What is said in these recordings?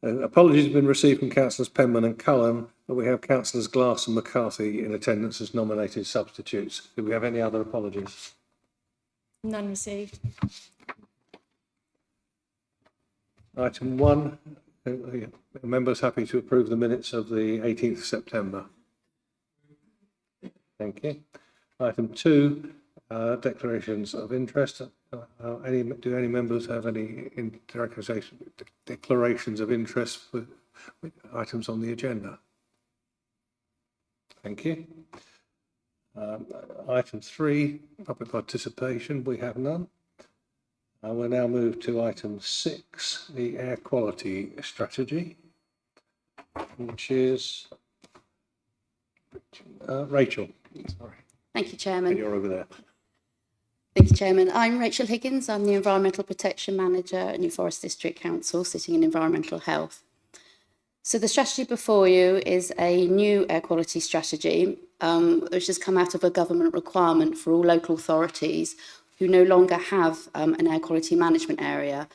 Apologies have been received from Councillors Penman and Cullen, but we have Councillors Glass and McCarthy in attendance as nominated substitutes. Do we have any other apologies? None received. Item 1, are members happy to approve the minutes of the 18th of September? Thank you. Item 2, declarations of interest. Do any members have any declarations of interest with items on the agenda? Thank you. Item 3, public participation. We have none. We'll now move to item 6, the air quality strategy, which is Rachel. Sorry. Thank you, Chairman. And you're over there. Thank you, Chairman. I'm Rachel Higgins. I'm the Environmental Protection Manager at New Forest District Council, sitting in Environmental Health. So the strategy before you is a new air quality strategy, which has come out of a government requirement for all local authorities who no longer have an air quality management area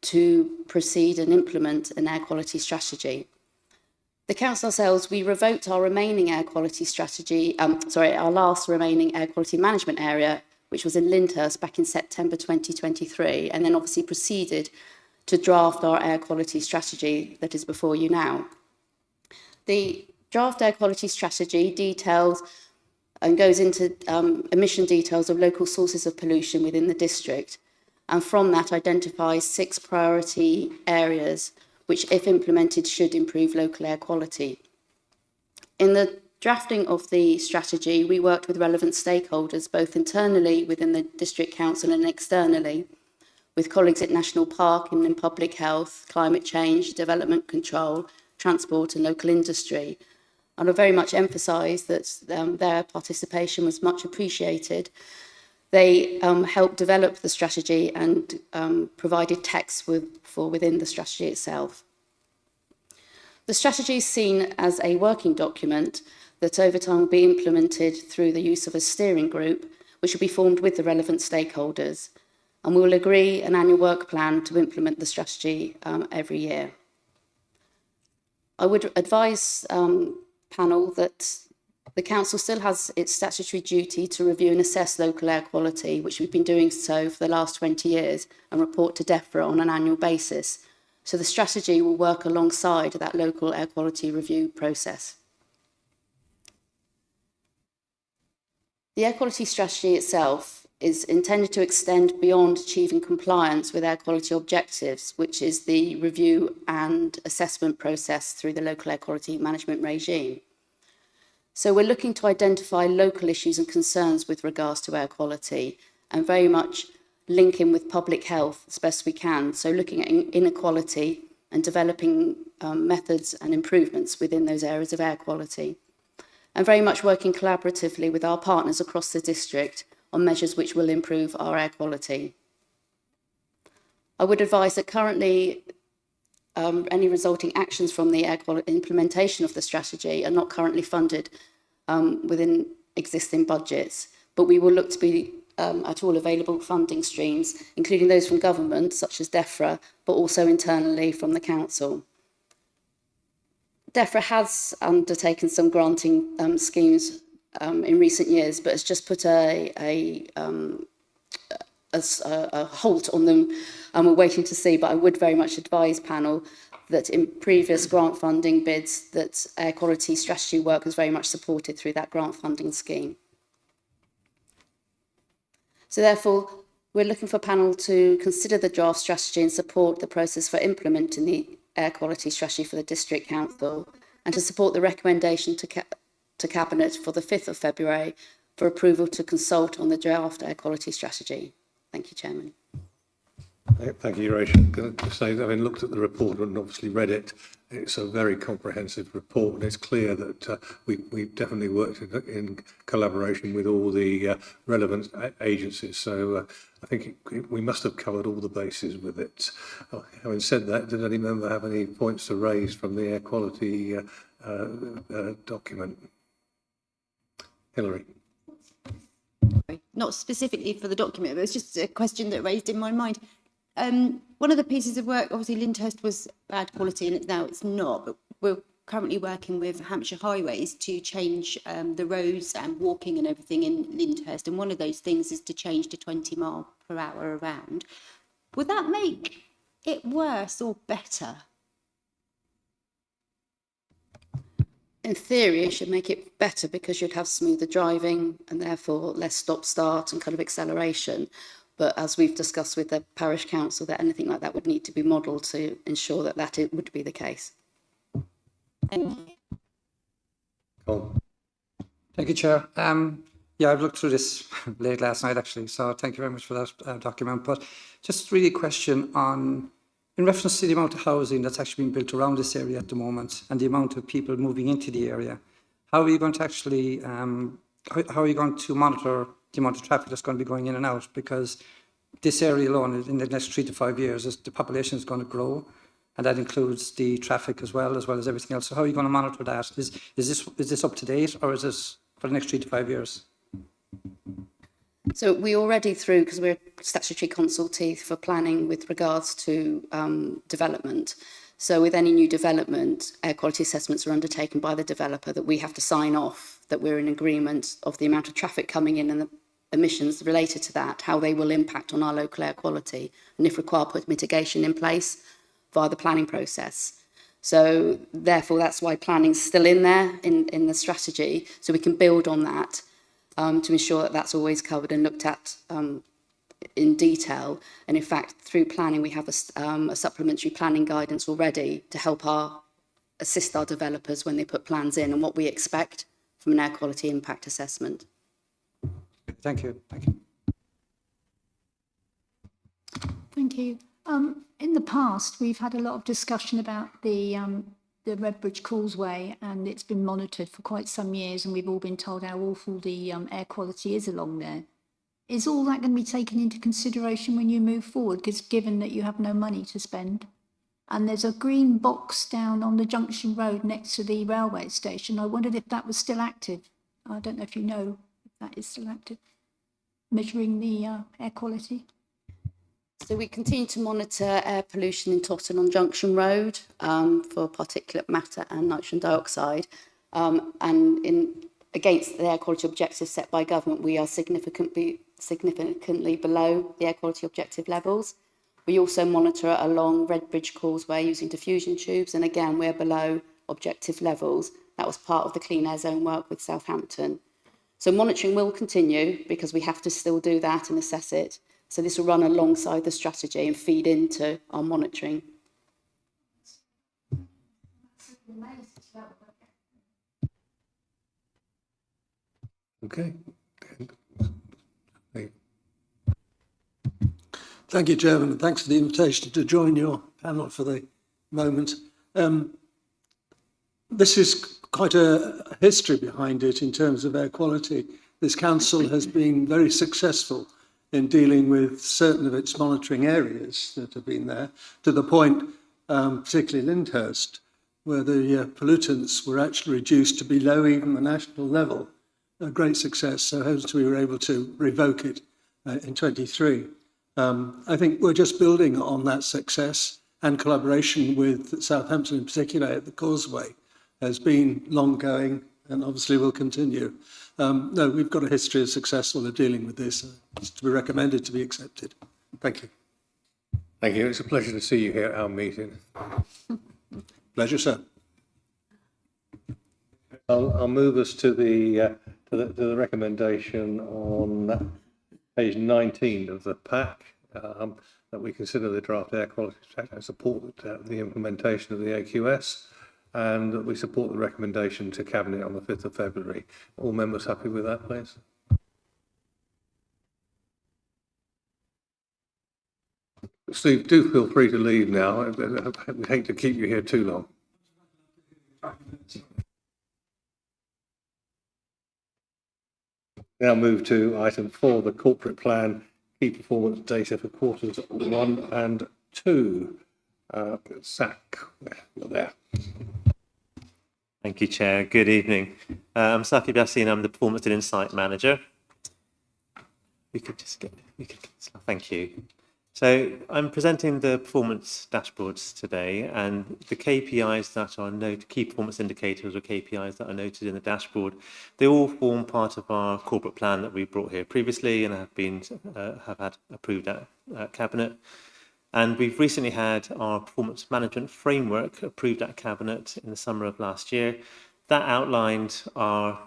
to proceed and implement an air quality strategy. The council ourselves, we revoked our remaining air quality strategy, our last remaining air quality management area, which was in Lyndhurst back in September 2023, and then obviously proceeded to draft our air quality strategy that is before you now. The draft air quality strategy details and goes into emission details of local sources of pollution within the district, and from that identifies 6 priority areas which, if implemented, should improve local air quality. In the drafting of the strategy, we worked with relevant stakeholders, both internally within the District Council and externally, with colleagues at National Park and in public health, climate change, development control, transport and local industry. And I very much emphasise that their participation was much appreciated. They helped develop the strategy and provided text for within the strategy itself. The strategy is seen as a working document that over time will be implemented through the use of a steering group, which will be formed with the relevant stakeholders. And we will agree an annual work plan to implement the strategy every year. I would advise panel that the council still has its statutory duty to review and assess local air quality, which we've been doing so for the last 20 years, and report to DEFRA on an annual basis. So the strategy will work alongside that local air quality review process. The air quality strategy itself is intended to extend beyond achieving compliance with air quality objectives, which is the review and assessment process through the local air quality management regime. So we're looking to identify local issues and concerns with regards to air quality and very much link in with public health as best we can. So looking at inequality and developing methods and improvements within those areas of air quality. And very much working collaboratively with our partners across the district on measures which will improve our air quality. I would advise that currently any resulting actions from the air quality implementation of the strategy are not currently funded within existing budgets, but we will look to be at all available funding streams, including those from government, such as DEFRA, but also internally from the council. DEFRA has undertaken some granting schemes in recent years, but has just put a halt on them, and we're waiting to see. But I would very much advise panel that in previous grant funding bids, that air quality strategy work was very much supported through that grant funding scheme. So therefore, we're looking for panel to consider the draft strategy and support the process for implementing the air quality strategy for the District Council, and to support the recommendation to Cabinet for the 5th of February for approval to consult on the draft air quality strategy. Thank you, Chairman. Thank you, Rachel. I'm going to say, having looked at the report and obviously read it, it's a very comprehensive report, and it's clear that we've definitely worked in collaboration with all the relevant agencies. So I think we must have covered all the bases with it. Having said that, did any member have any points to raise from the air quality document? Hilary. Not specifically for the document, but it's just a question that raised in my mind. One of the pieces of work, obviously Lyndhurst was bad quality and now it's not, but we're currently working with Hampshire Highways to change the roads and walking and everything in Lyndhurst. And one of those things is to change to 20 mile per hour around. Would that make it worse or better? In theory, it should make it better because you'd have smoother driving and therefore less stop-start and kind of acceleration. But as we've discussed with the parish council, that anything like that would need to be modelled to ensure that it would be the case. Cool. Thank you, Chair. Yeah, I've looked through this late last night, actually, so thank you very much for that document. But just really a question on, in reference to the amount of housing that's actually being built around this area at the moment and the amount of people moving into the area, how are you going to actually, how are you going to monitor the amount of traffic that's going to be going in and out? Because this area alone, in the next 3 to 5 years, the population is going to grow, and that includes the traffic as well as everything else. So how are you going to monitor that? Is this up to date, or is this for the next 3 to 5 years? So we already through, because we're statutory consultee for planning with regards to development. So with any new development, air quality assessments are undertaken by the developer that we have to sign off that we're in agreement of the amount of traffic coming in and the emissions related to that, how they will impact on our local air quality, and if required, put mitigation in place via the planning process. So therefore, that's why planning's still in there in the strategy, so we can build on that to ensure that that's always covered and looked at in detail. And in fact, through planning, we have a supplementary planning guidance already to help assist our developers when they put plans in and what we expect from an air quality impact assessment. Thank you. Thank you. Thank you. In the past, we've had a lot of discussion about the Redbridge Causeway, and it's been monitored for quite some years, and we've all been told how awful the air quality is along there. Is all that going to be taken into consideration when you move forward, because given that you have no money to spend? And there's a green box down on the Junction Road next to the railway station. I wondered if that was still active. I don't know if you know if that is still active, measuring the air quality. So we continue to monitor air pollution in Totton on Junction Road for particulate matter and nitrogen dioxide. And against the air quality objectives set by government, we are significantly below the air quality objective levels. We also monitor along Redbridge Causeway using diffusion tubes, and again, we're below objective levels. That was part of the clean air zone work with Southampton. So monitoring will continue because we have to still do that and assess it. So this will run alongside the strategy and feed into our monitoring. Okay. Thank you, Chairman, and thanks for the invitation to join your panel for the moment. This is quite a history behind it in terms of air quality. This council has been very successful in dealing with certain of its monitoring areas that have been there, to the point, particularly Lyndhurst, where the pollutants were actually reduced to below even the national level. A great success, so hence we were able to revoke it in 23. I think we're just building on that success, and collaboration with Southampton in particular at the Causeway has been long going and obviously will continue. No, we've got a history of successful of dealing with this. It's to be recommended to be accepted. Thank you. Thank you. It's a pleasure to see you here at our meeting. Pleasure, sir. I'll move us to the recommendation on page 19 of the pack, that we consider the draft air quality strategy and support the implementation of the AQS, and that we support the recommendation to Cabinet on the 5th of February. All members happy with that, please? Steve, do feel free to leave now. We hate to keep you here too long. Now move to item 4, the corporate plan, key performance data for quarters 1 and 2. Zach, you're there. Thank you, Chair. Good evening. I'm Saki Bassin. I'm the Performance and Insight Manager. We could get thank you. So I'm presenting the performance dashboards today, and the KPIs that are noted, key performance indicators or KPIs that are noted in the dashboard, they all form part of our corporate plan that we brought here previously and have had approved at Cabinet. And we've recently had our performance management framework approved at Cabinet in the summer of last year. That outlined our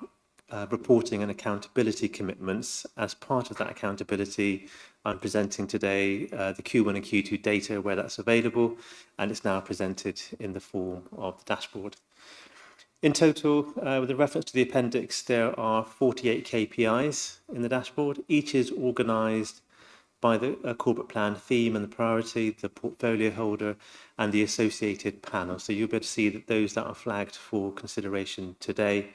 reporting and accountability commitments. As part of that accountability, I'm presenting today the Q1 and Q2 data where that's available, and it's now presented in the form of the dashboard. In total, with a reference to the appendix, there are 48 KPIs in the dashboard. Each is organised by the corporate plan theme and the priority, the portfolio holder, and the associated panel. So you'll be able to see that those that are flagged for consideration today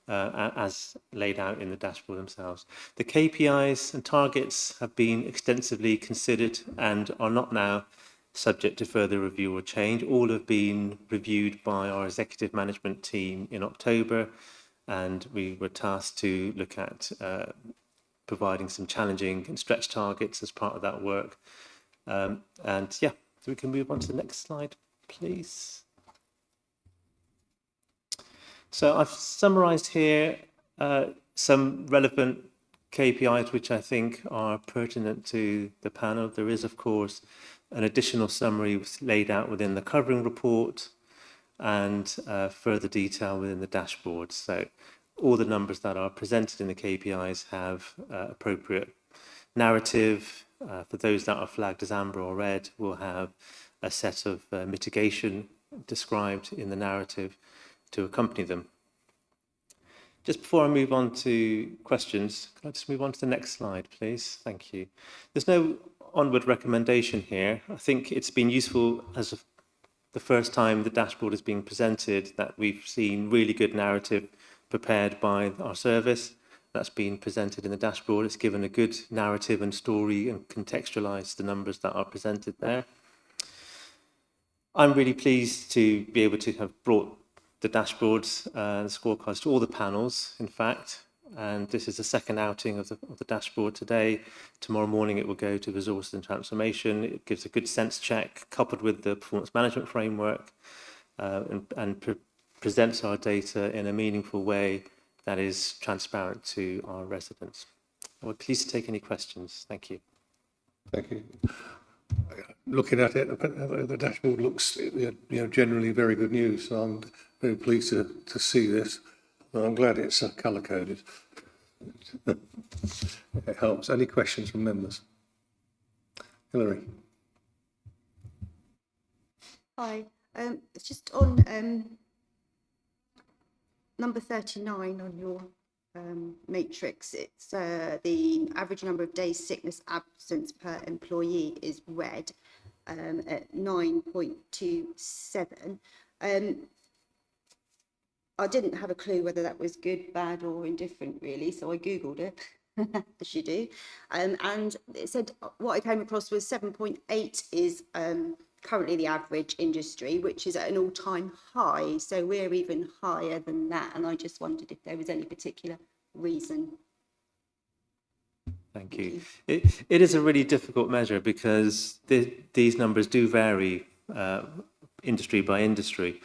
as laid out in the dashboard themselves. The KPIs and targets have been extensively considered and are not now subject to further review or change. All have been reviewed by our executive management team in October, and we were tasked to look at providing some challenging and stretch targets as part of that work. And yeah, so we can move on to the next slide, please. So I've summarised here some relevant KPIs which I think are pertinent to the panel. There is, of course, an additional summary laid out within the covering report and further detail within the dashboard. So all the numbers that are presented in the KPIs have appropriate narrative. For those that are flagged as amber or red, we'll have a set of mitigation described in the narrative to accompany them. Just before I move on to questions, can I just move on to the next slide, please? Thank you. There's no onward recommendation here. I think it's been useful as the first time the dashboard is being presented that we've seen really good narrative prepared by our service. That's been presented in the dashboard. It's given a good narrative and story and contextualised the numbers that are presented there. I'm really pleased to be able to have brought the dashboards and scorecards to all the panels, in fact, and this is the second outing of the dashboard today. Tomorrow morning it will go to resources and transformation. It gives a good sense check coupled with the performance management framework and presents our data in a meaningful way that is transparent to our residents. I would please take any questions. Thank you. Thank you. Looking at it, the dashboard looks, generally very good news. So I'm very pleased to see this. And I'm glad it's colour coded. It helps. Any questions from members? Hilary. Hi, it's just on number 39 on your matrix. It's the average number of days sickness absence per employee is red at 9.27. I didn't have a clue whether that was good, bad or indifferent really, so I googled it, as you do, and it said what I came across was 7.8 is currently the average industry, which is at an all-time high, so we're even higher than that, and I just wondered if there was any particular reason. Thank you. It is a really difficult measure because these numbers do vary industry by industry.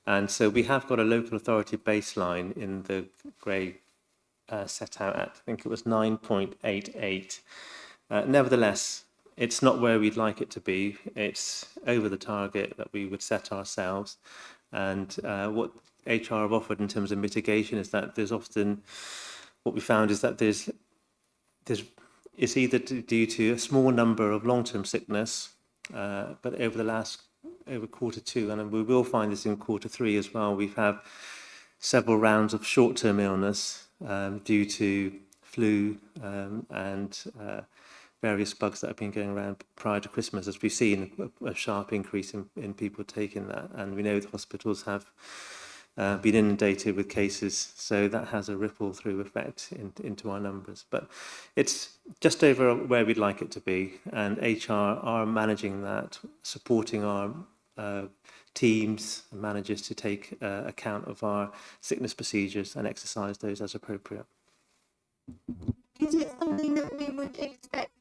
And so we have got a local authority baseline in the grey set out at, I think it was 9.88. Nevertheless, it's not where we'd like it to be. It's over the target that we would set ourselves. And what HR have offered in terms of mitigation is that there's often, what we found is that it's either due to a small number of long-term sickness, but over quarter two, and we will find this in quarter three as well, we've had several rounds of short-term illness due to flu and various bugs that have been going around prior to Christmas, as we've seen a sharp increase in people taking that, and we know the hospitals have been inundated with cases, so that has a ripple through effect into our numbers. But it's just over where we'd like it to be, and HR are managing that, supporting our teams and managers to take account of our sickness procedures and exercise those as appropriate. Is it something that we would expect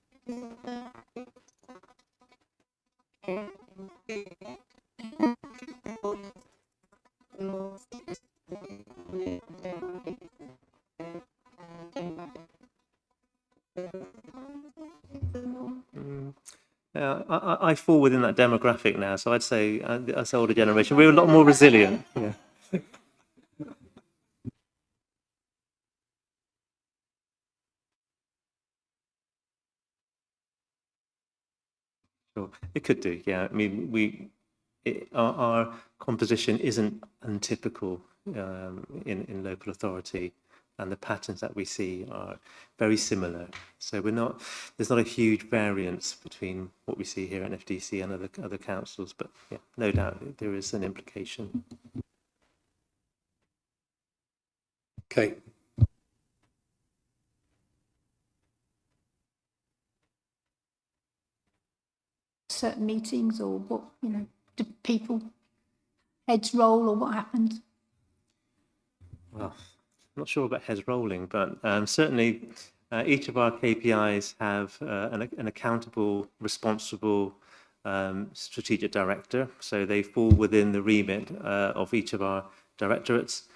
I fall within that demographic now, so I'd say us older generation, we're a lot more resilient. Yeah. Sure. It could do, yeah. I mean, our composition isn't untypical in local authority, and the patterns that we see are very similar. So there's not a huge variance between what we see here at FDC and other councils, but yeah, no doubt there is an implication. Okay. Certain meetings or what, do people heads roll or what happened? Well, I'm not sure about heads rolling, but certainly each of our KPIs have an accountable, responsible strategic director. So they fall within the remit of each of our directorates.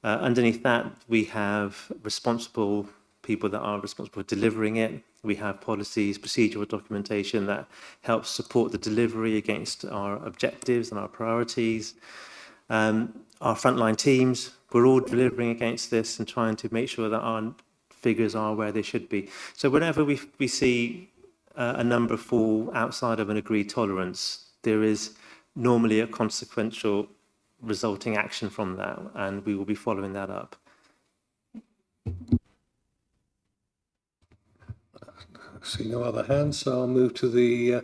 Underneath that, we have responsible people that are responsible for delivering it. We have policies, procedural documentation that helps support the delivery against our objectives and our priorities. Our frontline teams, we're all delivering against this and trying to make sure that our figures are where they should be. So whenever we see a number fall outside of an agreed tolerance, there is normally a consequential resulting action from that, and we will be following that up. I see no other hands, so I'll move to the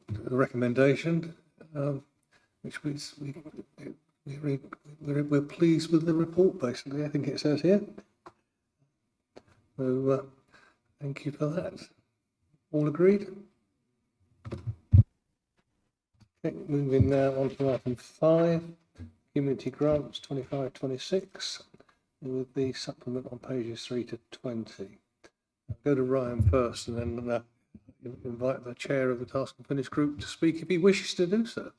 recommendation, which we're pleased with the report, basically, I think it says here. So thank you for that. All agreed? Okay, moving now on to item 5, community grants 25-26, with the supplement on pages 3 to 20. I'll go to Ryan first and then invite the chair of the Task and Finish group to speak if he wishes to do so.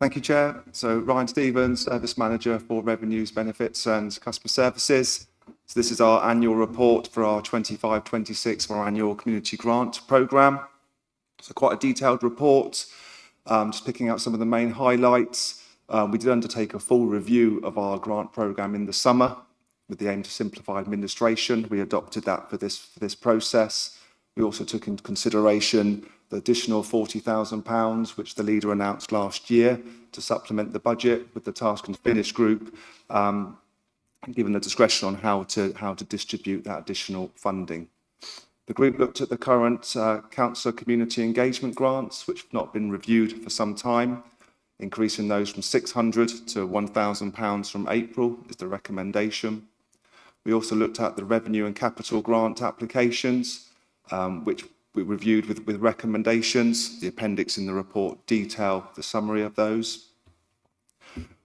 Thank you, Chair. So Ryan Stevens, Service Manager for Revenues, Benefits and Customer Services. So this is our annual report for our 25-26 for our annual community grant programme. So quite a detailed report, just picking out some of the main highlights. We did undertake a full review of our grant programme in the summer with the aim to simplify administration. We adopted that for this process. We also took into consideration the additional £40,000, which the leader announced last year to supplement the budget with the Task and Finish group, given the discretion on how to distribute that additional funding. The group looked at the current council community engagement grants, which have not been reviewed for some time, increasing those from £600 to £1,000 from April is the recommendation. We also looked at the revenue and capital grant applications, which we reviewed with recommendations. The appendix in the report detail the summary of those.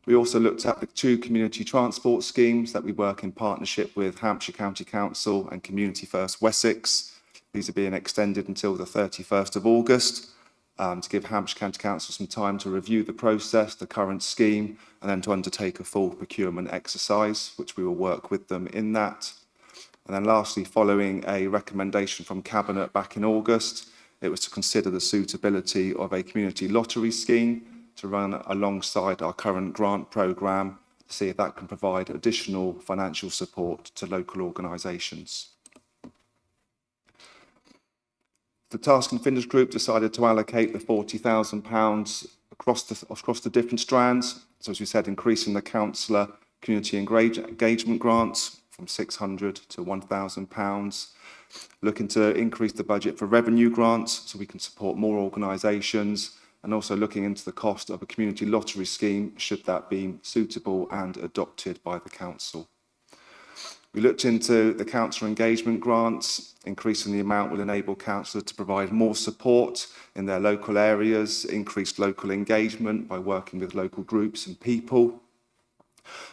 We also looked at the 2 community transport schemes that we work in partnership with Hampshire County Council and Community First Wessex. These are being extended until the 31st of August to give Hampshire County Council some time to review the process, the current scheme, and then to undertake a full procurement exercise, which we will work with them in that. And then lastly, following a recommendation from Cabinet back in August, it was to consider the suitability of a community lottery scheme to run alongside our current grant programme to see if that can provide additional financial support to local organisations. The Task and Finish group decided to allocate the £40,000 across the different strands. So as we said, increasing the councillor community engagement grants from £600 to £1,000, looking to increase the budget for revenue grants so we can support more organisations, and also looking into the cost of a community lottery scheme should that be suitable and adopted by the council. We looked into the councillor engagement grants. Increasing the amount will enable councillors to provide more support in their local areas, increased local engagement by working with local groups and people,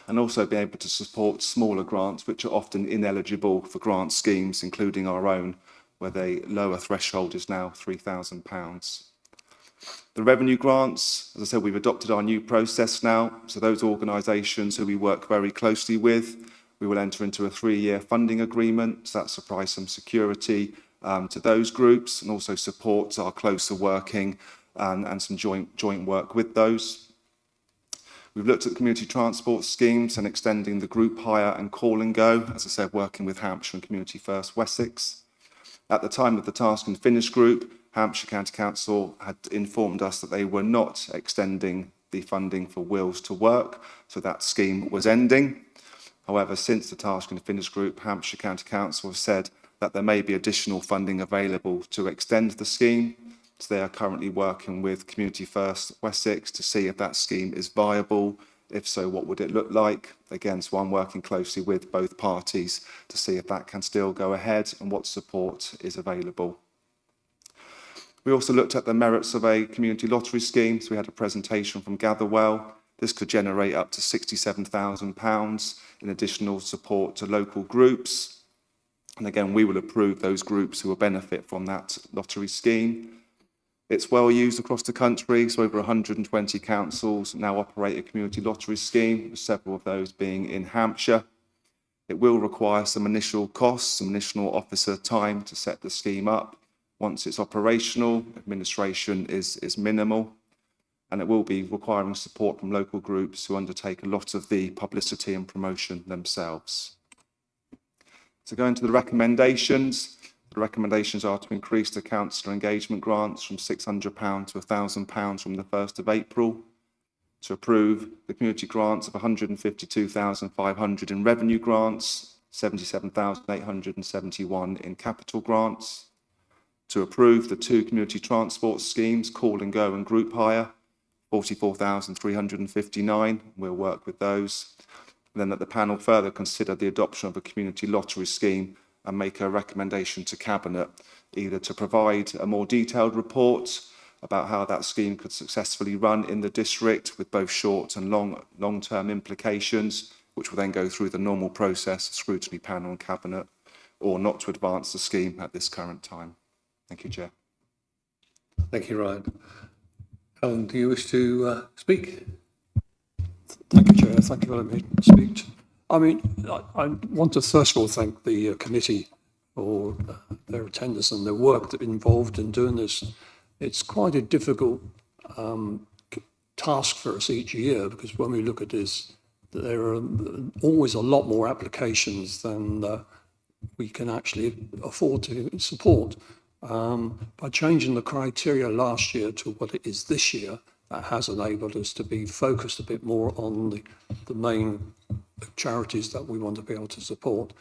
and also be able to support smaller grants which are often ineligible for grant schemes, including our own, where the lower threshold is now £3,000. The revenue grants, as I said, we've adopted our new process now. So those organisations who we work very closely with, we will enter into a 3-year funding agreement. So that supplies some security to those groups and also supports our closer working and some joint work with those. We've looked at community transport schemes and extending the group hire and call and go, as I said, working with Hampshire and Community First Wessex. At the time of the task and finish group, Hampshire County Council had informed us that they were not extending the funding for Wills to Work, so that scheme was ending. However, since the task and finish group, Hampshire County Council have said that there may be additional funding available to extend the scheme. So they are currently working with Community First Wessex to see if that scheme is viable. If so, what would it look like? Again, so I'm working closely with both parties to see if that can still go ahead and what support is available. We also looked at the merits of a community lottery scheme. So we had a presentation from Gatherwell. This could generate up to £67,000 in additional support to local groups. And again, we will approve those groups who will benefit from that lottery scheme. It's well used across the country, so over 120 councils now operate a community lottery scheme, with several of those being in Hampshire. It will require some initial costs, some initial officer time to set the scheme up. Once it's operational, administration is minimal, and it will be requiring support from local groups who undertake a lot of the publicity and promotion themselves. So going to the recommendations. The recommendations are to increase the councillor engagement grants from £600 to £1,000 from the 1st of April, to approve the community grants of £152,500 in revenue grants, £77,871 in capital grants, to approve the 2 community transport schemes, call and go and group hire, £44,359, we'll work with those. And then that the panel further consider the adoption of a community lottery scheme and make a recommendation to Cabinet, either to provide a more detailed report about how that scheme could successfully run in the district with both short and long-term implications, which will then go through the normal process, scrutiny panel and Cabinet, or not to advance the scheme at this current time. Thank you, Chair. Thank you, Ryan. Alan, do you wish to speak? Thank you, Chair. Thank you for letting me speak. I mean, I want to first of all thank the committee for their attendance and their work that involved in doing this. It's quite a difficult task for us each year, because when we look at this, there are always a lot more applications than we can actually afford to support. By changing the criteria last year to what it is this year, that has enabled us to be focused a bit more on the main charities that we want to be able to support.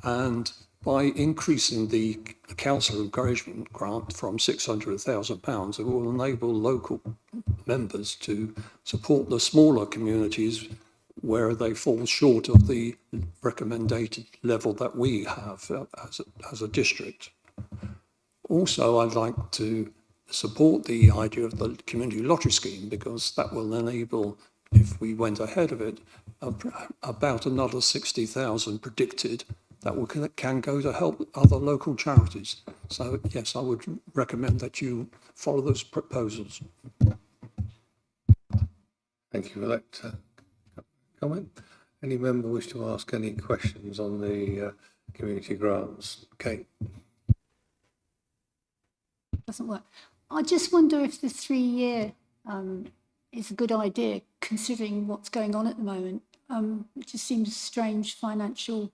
And by increasing the council engagement grant from £600 to £1,000, it will enable local members to support the smaller communities where they fall short of the recommended level that we have as a district. Also, I'd like to support the idea of the community lottery scheme, because that will enable, if we went ahead of it, about another 60,000 predicted that can go to help other local charities. So yes, I would recommend that you follow those proposals. Thank you for that comment. Any member wish to ask any questions on the community grants? Kate. Doesn't work. I just wonder if the 3-year is a good idea, considering what's going on at the moment. It just seems a strange financial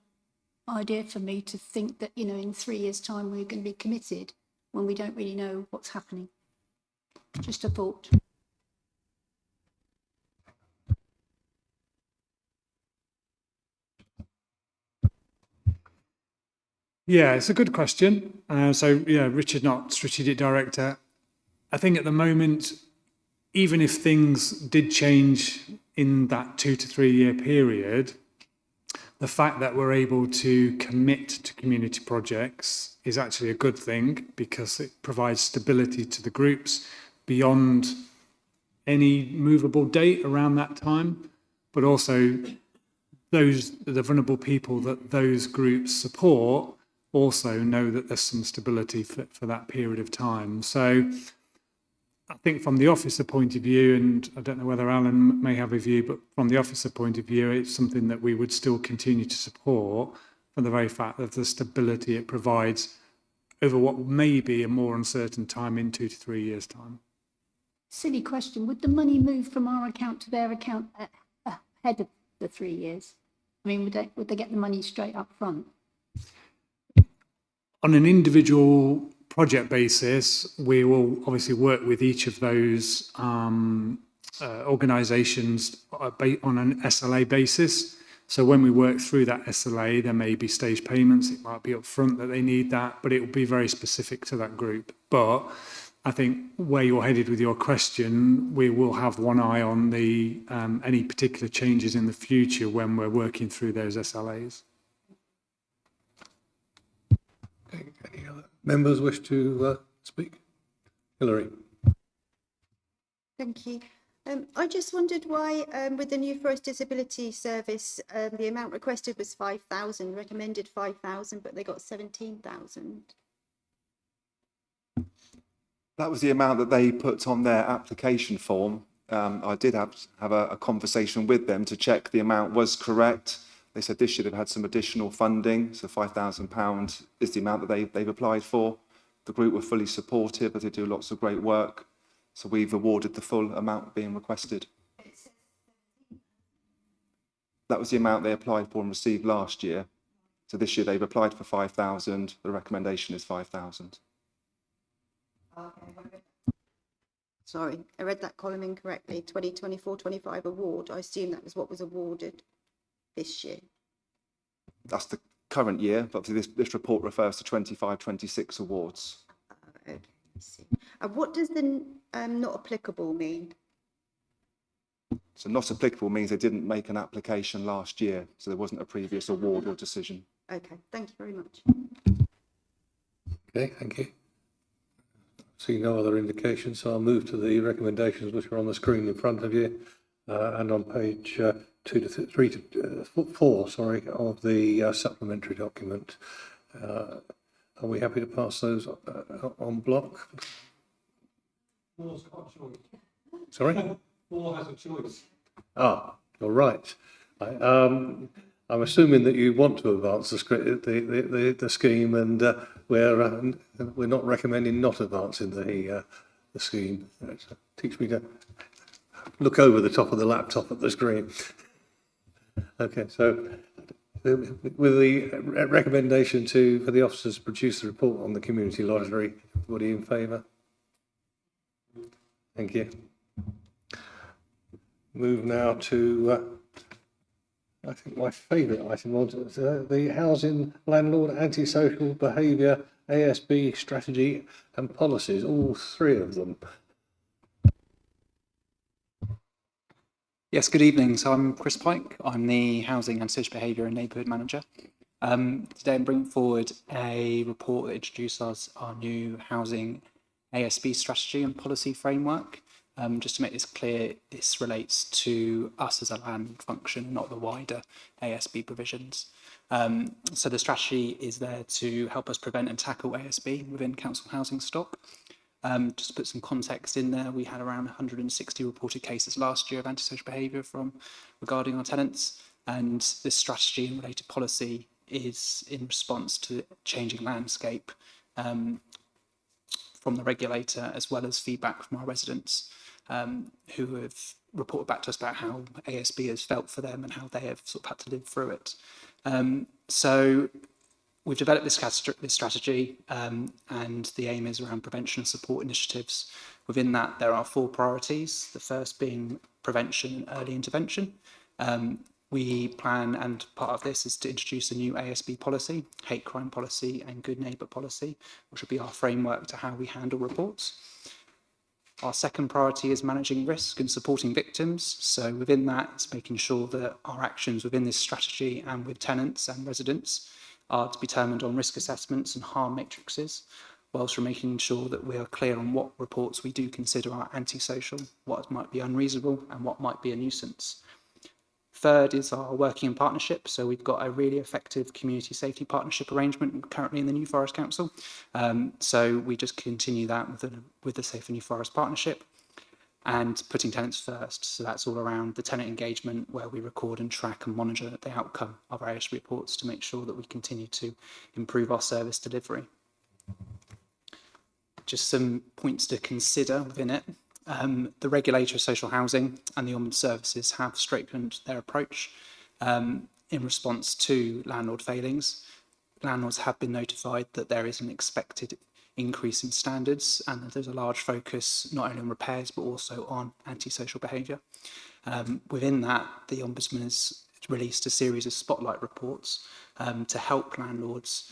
idea for me to think that, in 3 years' time we're going to be committed when we don't really know what's happening. Just a thought. Yeah, it's a good question. Richard Knott, Strategic Director. I think at the moment, even if things did change in that 2 to 3 year period, the fact that we're able to commit to community projects is actually a good thing, because it provides stability to the groups beyond any movable date around that time, but also the vulnerable people that those groups support also know that there's some stability for that period of time. So I think from the officer point of view, and I don't know whether Alan may have a view, but from the officer point of view, it's something that we would still continue to support for the very fact of the stability it provides over what may be a more uncertain time in 2 to 3 years' time. Silly question. Would the money move from our account to their account ahead of the 3 years? I mean, would they get the money straight up front? On an individual project basis, we will obviously work with each of those organisations on an SLA basis. So when we work through that SLA, there may be stage payments. It might be upfront that they need that, but it will be very specific to that group. But I think where you're headed with your question, we will have one eye on the any particular changes in the future when we're working through those SLAs. Okay, any other members wish to speak? Hilary. Thank you. I just wondered why, with the New Forest Disability Service, the amount requested was 5,000, recommended 5,000, but they got 17,000. That was the amount that they put on their application form. I did have a conversation with them to check the amount was correct. They said this year they've had some additional funding, so £5,000 is the amount that they've applied for. The group were fully supportive as they do lots of great work. So we've awarded the full amount being requested. That was the amount they applied for and received last year. So this year they've applied for 5,000. The recommendation is 5,000. Sorry, I read that column incorrectly. 2024-25 award. I assume that was what was awarded this year. That's the current year, but obviously this report refers to 25-26 awards. Okay, I see. And what does the not applicable mean? So not applicable means they didn't make an application last year, so there wasn't a previous award or decision. Okay, thank you very much. Okay, thank you. See no other indications, so I'll move to the recommendations which are on the screen in front of you and on page 4, sorry, of the supplementary document. Are we happy to pass those on block? Four's got a choice. Sorry? 4 has a choice. Ah, you're right. I'm assuming that you want to advance the scheme, and we're not recommending not advancing the scheme. Teach me to look over the top of the laptop at the screen. Okay, so with the recommendation for the officers to produce the report on the community lottery, everybody in favour? Thank you. Move now to, I think my favourite item was the housing landlord antisocial behaviour ASB strategy and policies, all 3 of them. Yes, good evening. So I'm Chris Pike. I'm the Housing and Social Behaviour and Neighbourhood Manager. Today I'm bringing forward a report that introduces our new housing ASB strategy and policy framework. Just to make this clear, this relates to us as a land function, not the wider ASB provisions. So the strategy is there to help us prevent and tackle ASB within council housing stock. Just to put some context in there, we had around 160 reported cases last year of antisocial behaviour regarding our tenants, and this strategy and related policy is in response to the changing landscape from the regulator, as well as feedback from our residents who have reported back to us about how ASB has felt for them and how they have sort of had to live through it. So we've developed this strategy and the aim is around prevention and support initiatives. Within that, there are 4 priorities, the first being prevention and early intervention. We plan, and part of this is to introduce a new ASB policy, hate crime policy and good neighbour policy, which will be our framework to how we handle reports. Our second priority is managing risk and supporting victims. So within that, it's making sure that our actions within this strategy and with tenants and residents are to be determined on risk assessments and harm matrices, whilst we're making sure that we are clear on what reports we do consider are antisocial, what might be unreasonable and what might be a nuisance. Third is our working in partnership. So we've got a really effective community safety partnership arrangement currently in the New Forest Council. So we just continue that with the Safer New Forest partnership, and putting tenants first. So that's all around the tenant engagement, where we record and track and monitor the outcome of our ASB reports to make sure that we continue to improve our service delivery. Just some points to consider within it. The regulator of social housing and the Ombudsman services have strengthened their approach in response to landlord failings. Landlords have been notified that there is an expected increase in standards, and that there's a large focus not only on repairs but also on antisocial behaviour. Within that, the Ombudsman has released a series of spotlight reports to help landlords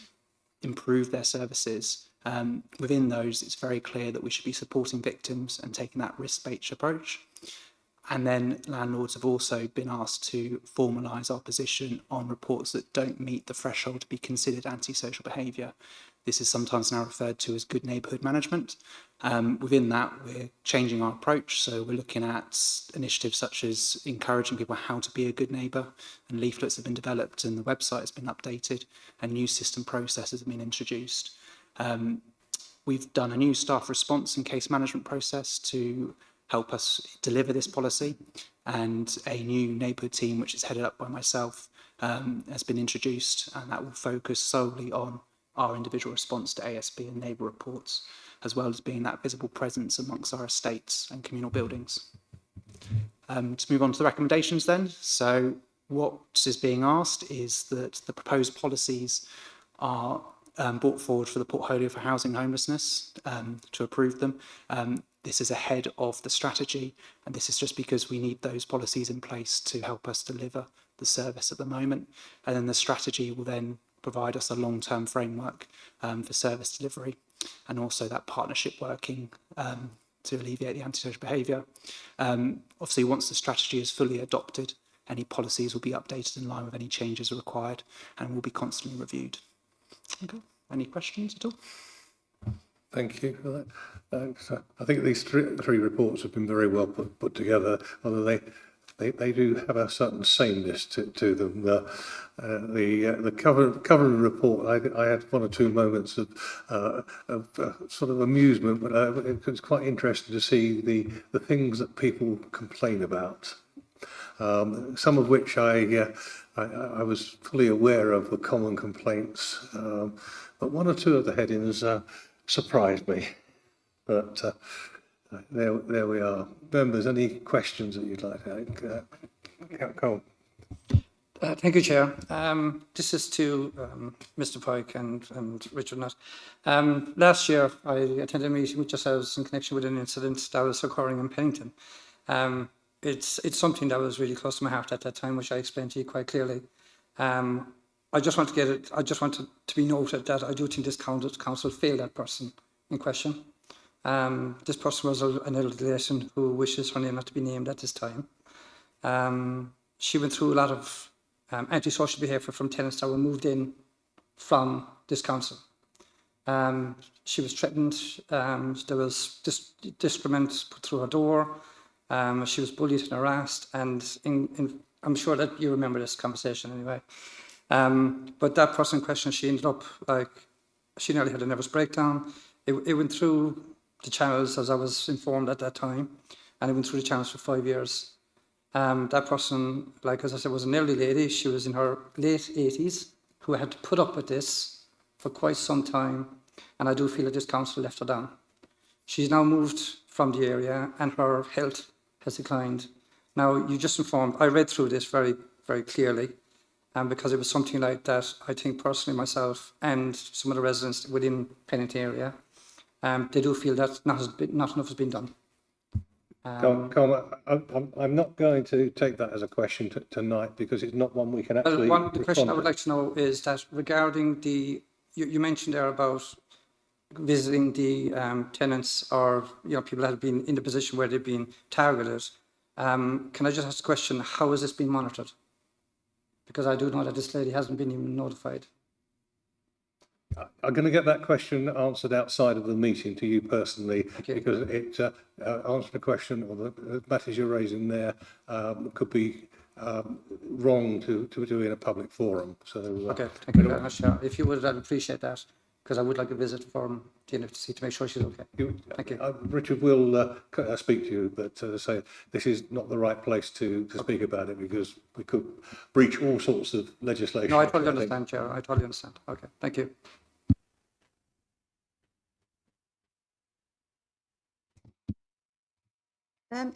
improve their services. Within those, it's very clear that we should be supporting victims and taking that risk-based approach. And then landlords have also been asked to formalise our position on reports that don't meet the threshold to be considered antisocial behaviour. This is sometimes now referred to as good neighbourhood management. Within that, we're changing our approach. So we're looking at initiatives such as encouraging people how to be a good neighbour, and leaflets have been developed and the website has been updated and new system processes have been introduced. We've done a new staff response and case management process to help us deliver this policy, and a new neighbourhood team, which is headed up by myself, has been introduced, and that will focus solely on our individual response to ASB and neighbour reports, as well as being that visible presence amongst our estates and communal buildings. To move on to the recommendations then. So what is being asked is that the proposed policies are brought forward for the portfolio for housing and homelessness to approve them. This is ahead of the strategy, and this is just because we need those policies in place to help us deliver the service at the moment. And then the strategy will then provide us a long-term framework for service delivery, and also that partnership working to alleviate the antisocial behaviour. Obviously, once the strategy is fully adopted, any policies will be updated in line with any changes required and will be constantly reviewed. Okay. Any questions at all? Thank you for that. So I think these three reports have been very well put together, although they do have a certain sameness to them. The Covenant report, I had one or two moments of sort of amusement, but it was quite interesting to see the things that people complain about. Some of which I was fully aware of were common complaints, but one or two of the headings surprised me. But there we are. Members, any questions that you'd like to ask? Colin. Thank you, Chair. This is to Mr. Pike and Richard Nutt. Last year, I attended a meeting with yourselves in connection with an incident that was occurring in Pennington. It's something that was really close to my heart at that time, which I explained to you quite clearly. I just want it to be noted that I do think this council failed that person in question. This person was an elderly lady who wishes her name not to be named at this time. She went through a lot of antisocial behaviour from tenants that were moved in from this council. She was threatened. There was discrimination put through her door. She was bullied and harassed, and I'm sure that you remember this conversation anyway. But that person in question, she ended up she nearly had a nervous breakdown. It went through the channels, as I was informed at that time, and it went through the channels for 5 years. That person, as I said, was an elderly lady. She was in her late 80s, who had to put up with this for quite some time, and I do feel that this council let her down. She's now moved from the area, and her health has declined. Now, you just informed, I read through this very, very clearly, because it was something like that. I think personally myself and some of the residents within Pennington area, they do feel that not enough has been done. I'm not going to take that as a question tonight, because it's not one we can actually the question I would like to know is that regarding you mentioned there about visiting the tenants or people that have been in the position where they've been targeted. Can I just ask a question? How has this been monitored? Because I do know that this lady hasn't been even notified. I'm going to get that question answered outside of the meeting to you personally, because it answers the question, or the matters you're raising there could be wrong to do in a public forum. So Okay, thank you very much, Chair. If you would, I'd appreciate that, because I would like a visit from the NFC to make sure she's okay. Thank you. Richard will speak to you, but as I say, this is not the right place to speak about it, because we could breach all sorts of legislation. No, I totally think. understand, Chair. I totally understand. Okay, thank you.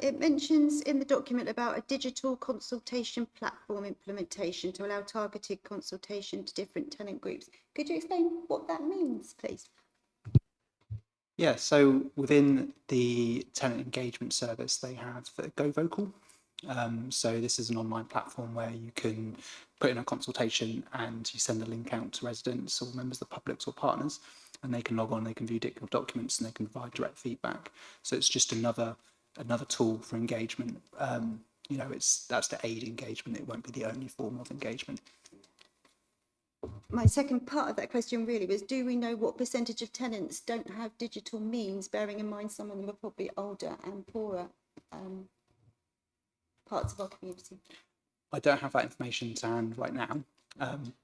It mentions in the document about a digital consultation platform implementation to allow targeted consultation to different tenant groups. Could you explain what that means, please? Yeah, so within the tenant engagement service, they have Go Vocal. So this is an online platform where you can put in a consultation and you send a link out to residents or members of the public or partners, and they can log on, they can view documents, and they can provide direct feedback. So it's just another tool for engagement. You know, that's to aid engagement. It won't be the only form of engagement. My second part of that question really was, do we know what percentage of tenants don't have digital means, bearing in mind some of them are probably older and poorer parts of our community? I don't have that information to hand right now,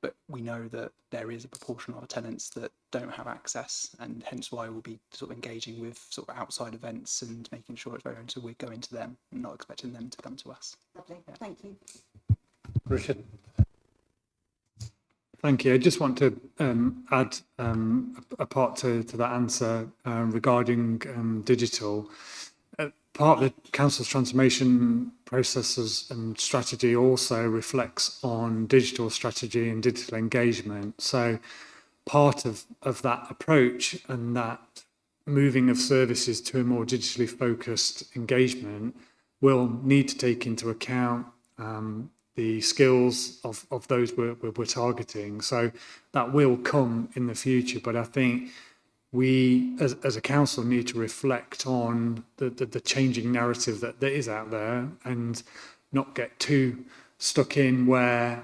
but we know that there is a proportion of our tenants that don't have access, and hence why we'll be sort of engaging with sort of outside events and making sure it's very until we go into them and not expecting them to come to us. Lovely, thank you. Richard. Thank you. I just want to add a part to that answer regarding digital. Part of the council's transformation processes and strategy also reflects on digital strategy and digital engagement. So part of that approach and that moving of services to a more digitally focused engagement will need to take into account the skills of those we're targeting. So that will come in the future, but I think we as a council need to reflect on the changing narrative that is out there and not get too stuck in where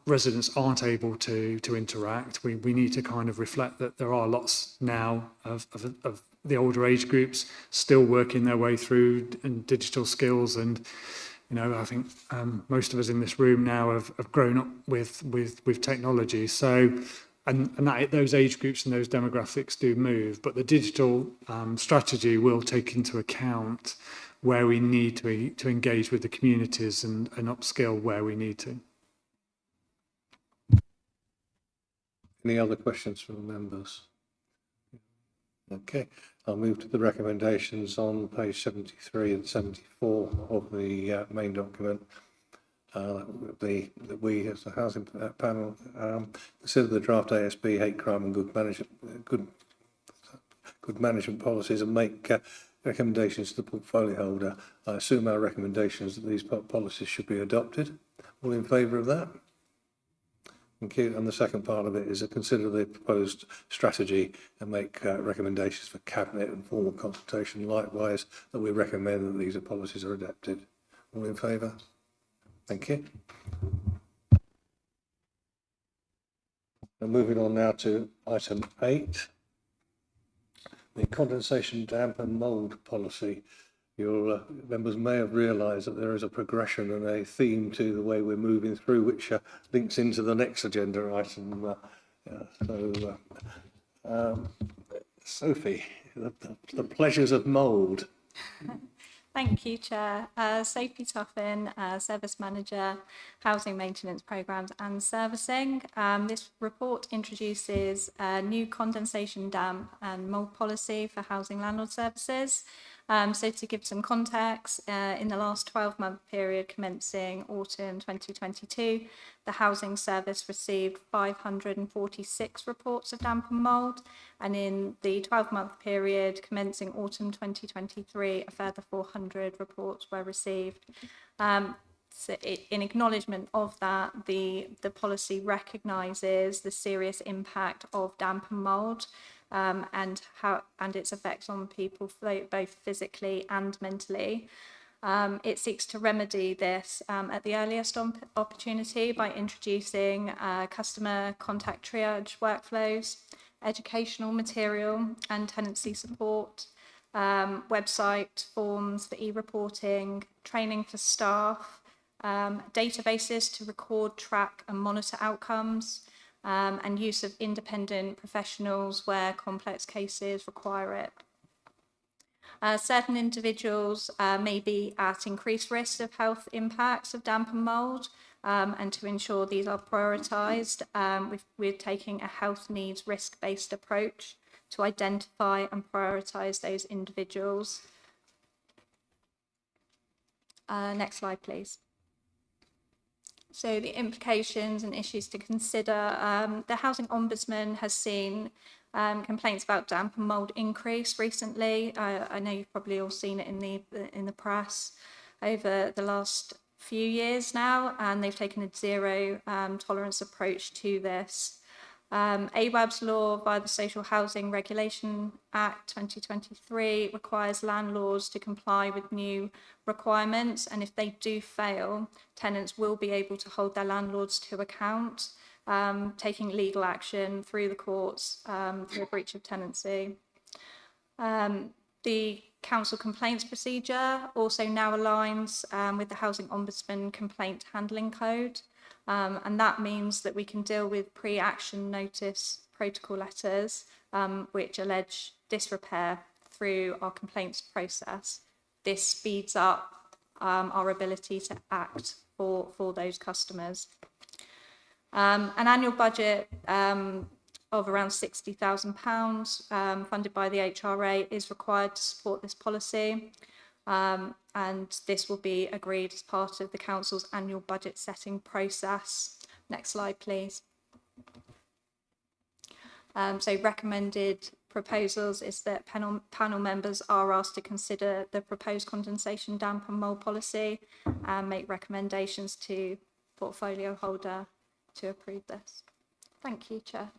residents aren't able to interact. We need to kind of reflect that there are lots now of the older age groups still working their way through digital skills, and you know, I think most of us in this room now have grown up with technology. So, and that, those age groups and those demographics do move, but the digital strategy will take into account where we need to engage with the communities and upskill where we need to. Any other questions from members? Okay, I'll move to the recommendations on page 73 and 74 of the main document. That we as a housing panel consider the draft ASB hate crime and good management policies and make recommendations to the portfolio holder. I assume our recommendations that these policies should be adopted. All in favour of that? Thank you. And the second part of it is to consider the proposed strategy and make recommendations for cabinet and formal consultation. Likewise, that we recommend that these policies are adopted. All in favour? Thank you. And moving on now to item 8, the condensation, damp and mould policy. Your members may have realised that there is a progression and a theme to the way we're moving through, which links into the next agenda item. Sophie, the pleasures of mould. Thank you, Chair. Sophie Tuffin, Service Manager, Housing Maintenance Programmes and Servicing. This report introduces a new condensation, damp and mould policy for housing landlord services. So to give some context, in the last 12-month period commencing autumn 2022, the housing service received 546 reports of damp and mould, and in the 12-month period commencing autumn 2023, a further 400 reports were received. So in acknowledgement of that, the policy recognises the serious impact of damp and mould and its effects on people both physically and mentally. It seeks to remedy this at the earliest opportunity by introducing customer contact triage workflows, educational material and tenancy support, website forms for e-reporting, training for staff, databases to record, track and monitor outcomes, and use of independent professionals where complex cases require it. Certain individuals may be at increased risk of health impacts of damp and mould, and to ensure these are prioritised, we're taking a health needs risk-based approach to identify and prioritise those individuals. Next slide, please. So the implications and issues to consider. The Housing Ombudsman has seen complaints about damp and mould increase recently. I know you've probably all seen it in the press over the last few years now, and they've taken a zero tolerance approach to this. AWAB's law via the Social Housing Regulation Act 2023 requires landlords to comply with new requirements, and if they do fail, tenants will be able to hold their landlords to account, taking legal action through the courts through a breach of tenancy. The council complaints procedure also now aligns with the Housing Ombudsman Complaint Handling Code. And that means that we can deal with pre-action notice protocol letters which allege disrepair through our complaints process. This speeds up our ability to act for those customers. An annual budget of around £60,000 funded by the HRA is required to support this policy. And this will be agreed as part of the council's annual budget setting process. Next slide, please. So recommended proposals is that panel members are asked to consider the proposed condensation damp and mould policy and make recommendations to portfolio holder to approve this. Thank you, Chair.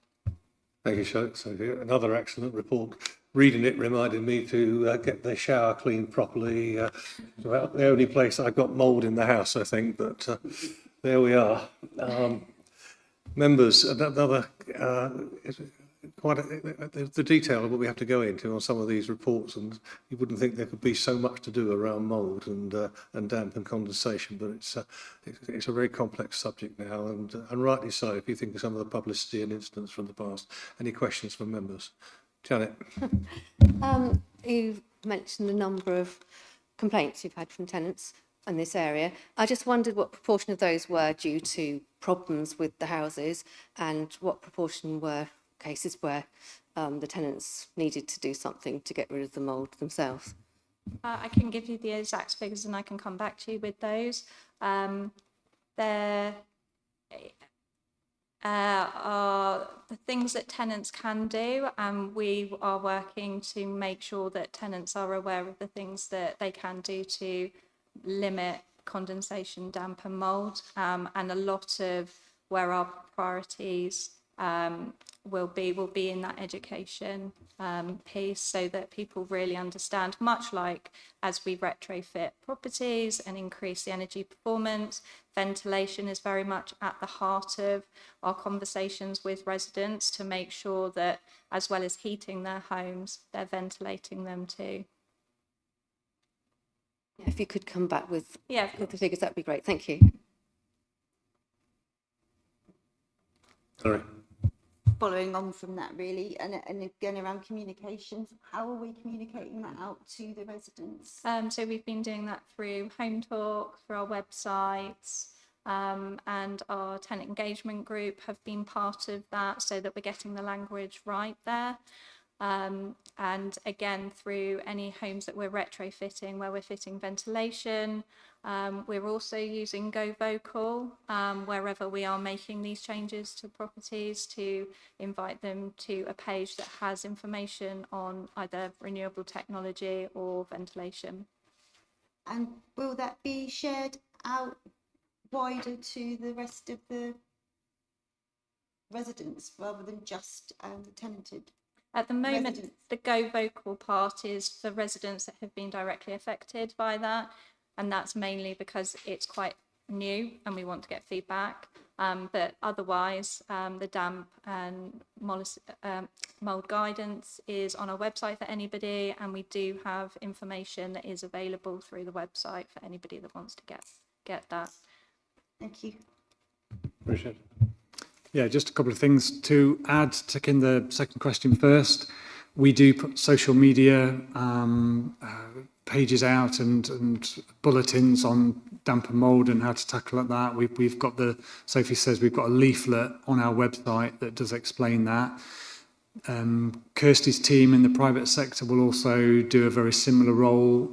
Thank you, Sophie. Another excellent report. Reading it reminded me to get the shower cleaned properly. About the only place I've got mould in the house, I think, but there we are. Members, another the detail of what we have to go into on some of these reports, and you wouldn't think there could be so much to do around mould and damp and condensation, but it's a very complex subject now, and rightly so. If you think of some of the publicity and incidents from the past, any questions from members? Janet. You mentioned a number of complaints you've had from tenants in this area. I just wondered what proportion of those were due to problems with the houses and what proportion were cases where the tenants needed to do something to get rid of the mould themselves. I can give you the exact figures and I can come back to you with those. There are the things that tenants can do, and we are working to make sure that tenants are aware of the things that they can do to limit condensation, damp and mould, and a lot of where our priorities will be in that education piece, so that people really understand, much like as we retrofit properties and increase the energy performance, ventilation is very much at the heart of our conversations with residents to make sure that as well as heating their homes, they're ventilating them too. If you could come back with the figures, that'd be great. Thank you. Sorry. Following on from that, really, and again around communications, how are we communicating that out to the residents? So we've been doing that through home talk, through our websites, and our tenant engagement group have been part of that, so that we're getting the language right there. And again, through any homes that we're retrofitting, where we're fitting ventilation, we're also using Go Vocal wherever we are making these changes to properties, to invite them to a page that has information on either renewable technology or ventilation. And will that be shared out wider to the rest of the residents rather than just the tenanted? At the moment, the Go Vocal part is for residents that have been directly affected by that, and that's mainly because it's quite new and we want to get feedback. But otherwise, the damp and mould guidance is on our website for anybody, and we do have information that is available through the website for anybody that wants to get that. Thank you. Richard? Yeah, just a couple of things to add, taking the second question first. We do put social media pages out and bulletins on damp and mould and how to tackle that. We've got Sophie says we've got a leaflet on our website that does explain that. Kirsty's team in the private sector will also do a very similar role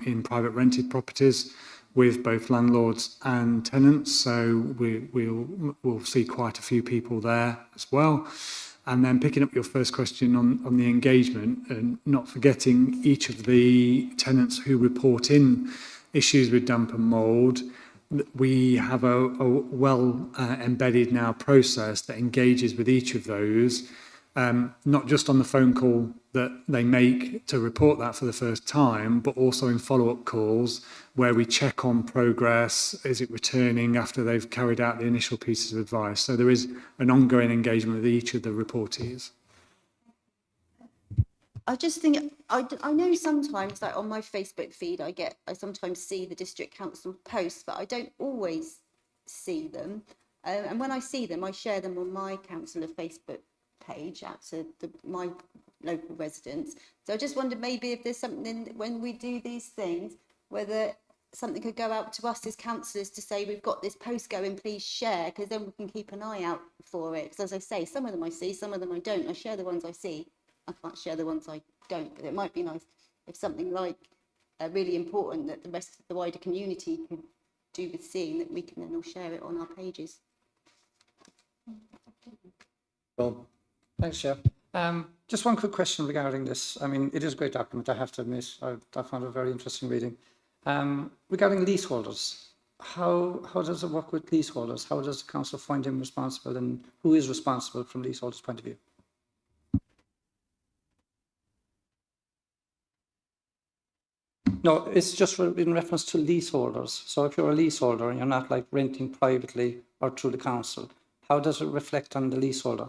in private rented properties with both landlords and tenants. So we'll see quite a few people there as well. And then picking up your first question on the engagement and not forgetting each of the tenants who report in issues with damp and mould, we have a well embedded now process that engages with each of those, not just on the phone call that they make to report that for the first time, but also in follow-up calls where we check on progress. Is it returning after they've carried out the initial pieces of advice? So there is an ongoing engagement with each of the reportees. I just think, I know sometimes, like on my Facebook feed, I sometimes see the district council posts, but I don't always see them. And when I see them, I share them on my councillor Facebook page out to my local residents. So I just wondered maybe if there's something when we do these things, whether something could go out to us as councillors to say we've got this post going, please share, because then we can keep an eye out for it. Because as I say, some of them I see, some of them I don't. I share the ones I see. I can't share the ones I don't. But it might be nice if something like really important that the rest of the wider community could do with seeing, that we can then all share it on our pages. Well, Thanks, Chair. Just one quick question regarding this. I mean, it is a great document, I have to admit. I found it a very interesting reading. Regarding leaseholders, how does it work with leaseholders? How does the council find them responsible, and who is responsible from leaseholders' point of view? No, it's just in reference to leaseholders. So if you're a leaseholder and you're not like renting privately or through the council, how does it reflect on the leaseholder?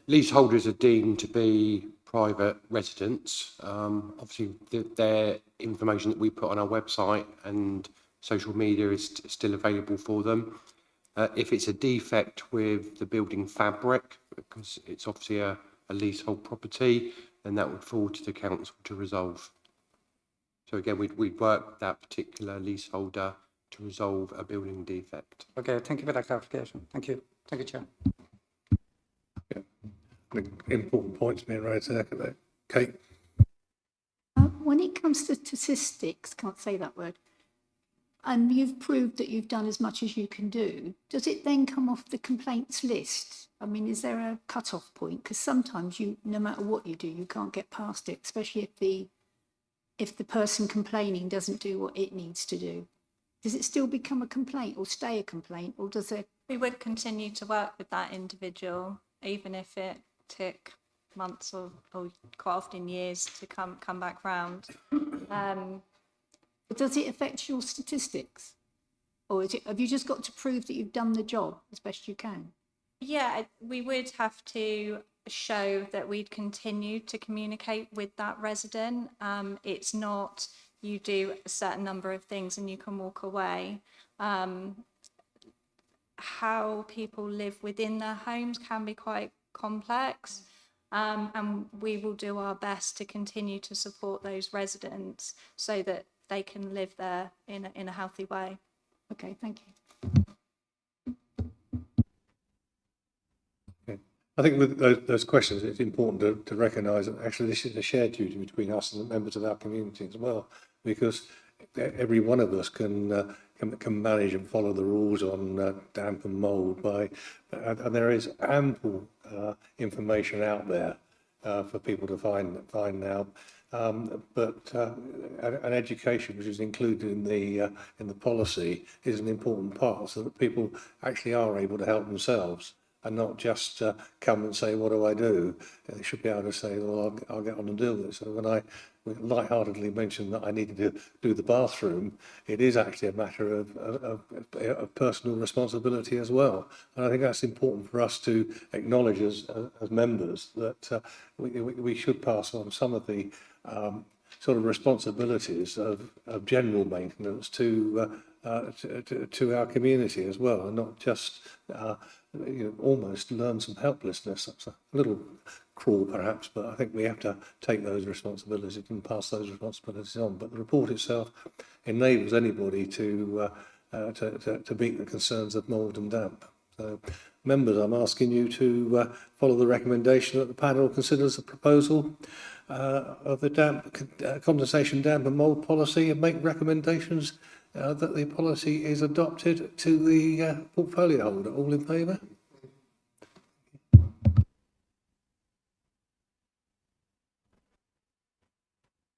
Leaseholders are deemed to be private residents. Obviously, their information that we put on our website and social media is still available for them. If it's a defect with the building fabric, because it's obviously a leasehold property, then that would fall to the council to resolve. So again, we'd work that particular leaseholder to resolve a building defect. Okay, thank you for that clarification. Thank you. Thank you, Chair. important points being raised there. Kate? When it comes to statistics, can't say that word, and you've proved that you've done as much as you can do, does it then come off the complaints list? I mean, is there a cut-off point? Because sometimes no matter what you do, you can't get past it, especially if the person complaining doesn't do what it needs to do. Does it still become a complaint or stay a complaint, or does it? We would continue to work with that individual, even if it took months or quite often years to come back round. But does it affect your statistics? Or have you just got to prove that you've done the job as best you can? Yeah, we would have to show that we'd continue to communicate with that resident. It's not you do a certain number of things and you can walk away. How people live within their homes can be quite complex. And we will do our best to continue to support those residents so that they can live there in a healthy way. Okay, thank you. Okay. I think with those questions, it's important to recognise that actually this is a shared duty between us and the members of our community as well, because every one of us can manage and follow the rules on damp and mould and there is ample information out there for people to find now. But an education which is included in the policy is an important part, so that people actually are able to help themselves and not just come and say, what do I do? They should be able to say, well, I'll get on and do it. So when I lightheartedly mentioned that I needed to do the bathroom, it is actually a matter of personal responsibility as well. And I think that's important for us to acknowledge as members, that we should pass on some of the sort of responsibilities of general maintenance to to our community as well, and not just almost learn some helplessness. That's a little cruel perhaps, but I think we have to take those responsibilities and pass those responsibilities on. But the report itself enables anybody to meet the concerns of mould and damp. So, members, I'm asking you to follow the recommendation that the panel considers the proposal of the condensation damp and mould policy and make recommendations that the policy is adopted to the portfolio holder. All in favour?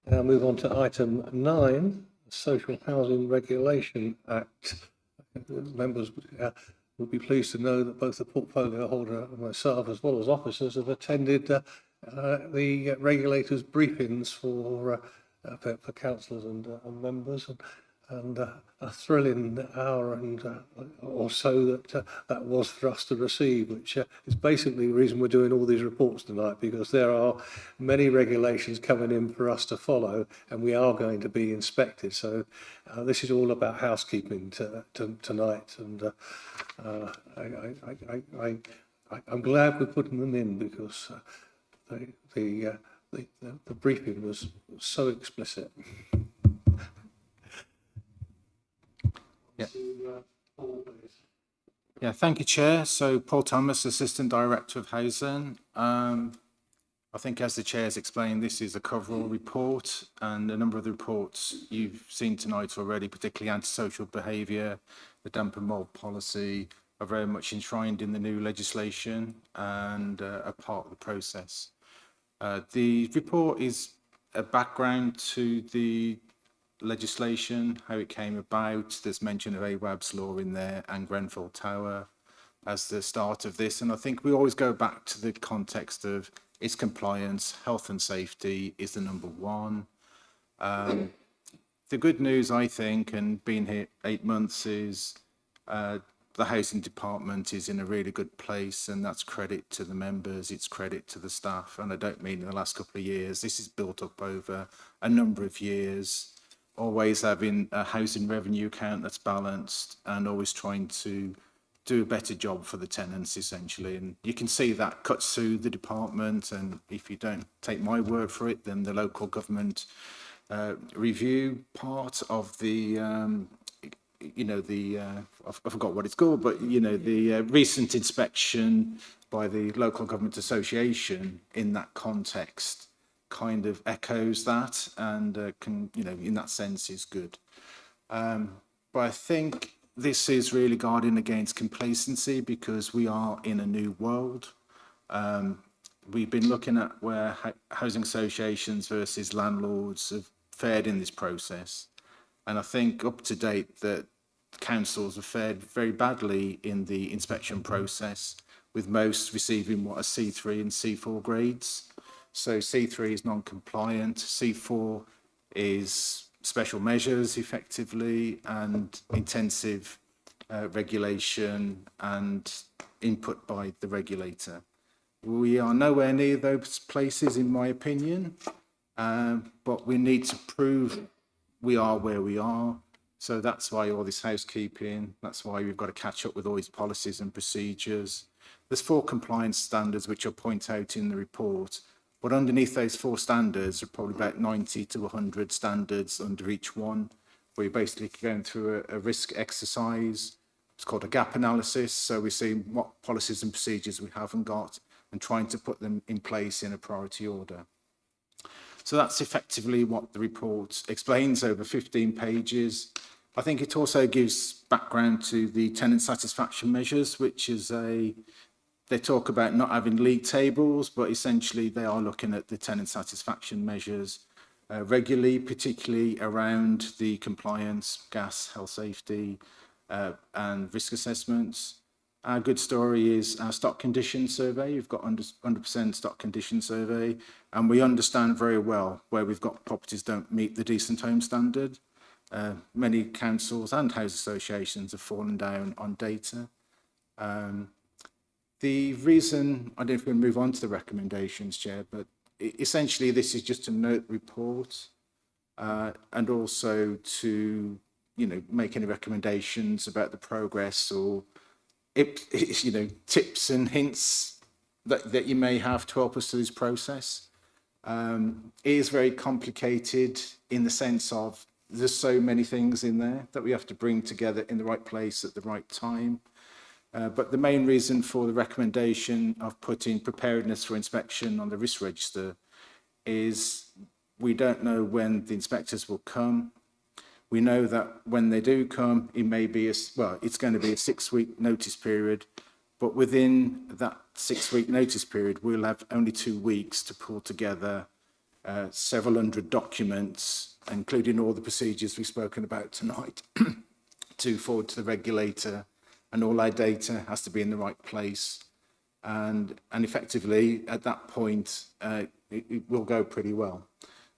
Now move on to item 9, the Social Housing Regulation Act. Members will be pleased to know that both the portfolio holder and myself, as well as officers, have attended the regulators' briefings for councillors and members, and a thrilling hour and or so that was for us to receive, which is basically the reason we're doing all these reports tonight, because there are many regulations coming in for us to follow, and we are going to be inspected. So this is all about housekeeping tonight, and I'm glad we're putting them in, because the briefing was so explicit. Yeah. Yeah, thank you, Chair. So Paul Thomas, Assistant Director of Housing. I think as the Chair has explained, this is a coverall report, and a number of the reports you've seen tonight already, particularly antisocial behaviour, the damp and mould policy, are very much enshrined in the new legislation and are part of the process. The report is a background to the legislation, how it came about. There's mention of AWAB's law in there and Grenfell Tower as the start of this. And I think we always go back to the context of its compliance, health and safety is the number one. The good news, I think, and being here 8 months, is the housing department is in a really good place, and that's credit to the members, it's credit to the staff. And I don't mean in the last couple of years. This is built up over a number of years, always having a housing revenue account that's balanced and always trying to do a better job for the tenants, essentially. And you can see that cuts through the department, and if you don't take my word for it, then the local government review part of the I forgot what it's called, but the recent inspection by the local government association in that context kind of echoes that, and can, in that sense is good. But I think this is really guarding against complacency, because we are in a new world. We've been looking at where housing associations versus landlords have fared in this process. And I think up to date that councils have fared very badly in the inspection process, with most receiving what are C3 and C4 grades. So C3 is non-compliant, C4 is special measures effectively, and intensive regulation and input by the regulator. We are nowhere near those places, in my opinion, but we need to prove we are where we are. So that's why all this housekeeping, that's why we've got to catch up with all these policies and procedures. There's 4 compliance standards which I'll point out in the report, but underneath those 4 standards are probably about 90 to 100 standards under each one, where you're basically going through a risk exercise. It's called a gap analysis. So we're seeing what policies and procedures we haven't got and trying to put them in place in a priority order. So that's effectively what the report explains over 15 pages. I think it also gives background to the tenant satisfaction measures, which is they talk about not having league tables, but essentially they are looking at the tenant satisfaction measures regularly, particularly around the compliance, gas, health, safety, and risk assessments. Our good story is our stock condition survey. We've got 100% stock condition survey, and we understand very well where we've got properties don't meet the decent home standard. Many councils and house associations have fallen down on data. The reason, I don't know if we're going to move on to the recommendations, Chair, but essentially this is just a note report and also to make any recommendations about the progress or tips and hints that you may have to help us through this process. It is very complicated in the sense of there's so many things in there that we have to bring together in the right place at the right time. But the main reason for the recommendation of putting preparedness for inspection on the risk register is we don't know when the inspectors will come. We know that when they do come, it may be it's going to be a 6-week notice period, but within that 6-week notice period, we'll have only 2 weeks to pull together several hundred documents, including all the procedures we've spoken about tonight, to forward to the regulator, and all our data has to be in the right place. And effectively, at that point, it will go pretty well.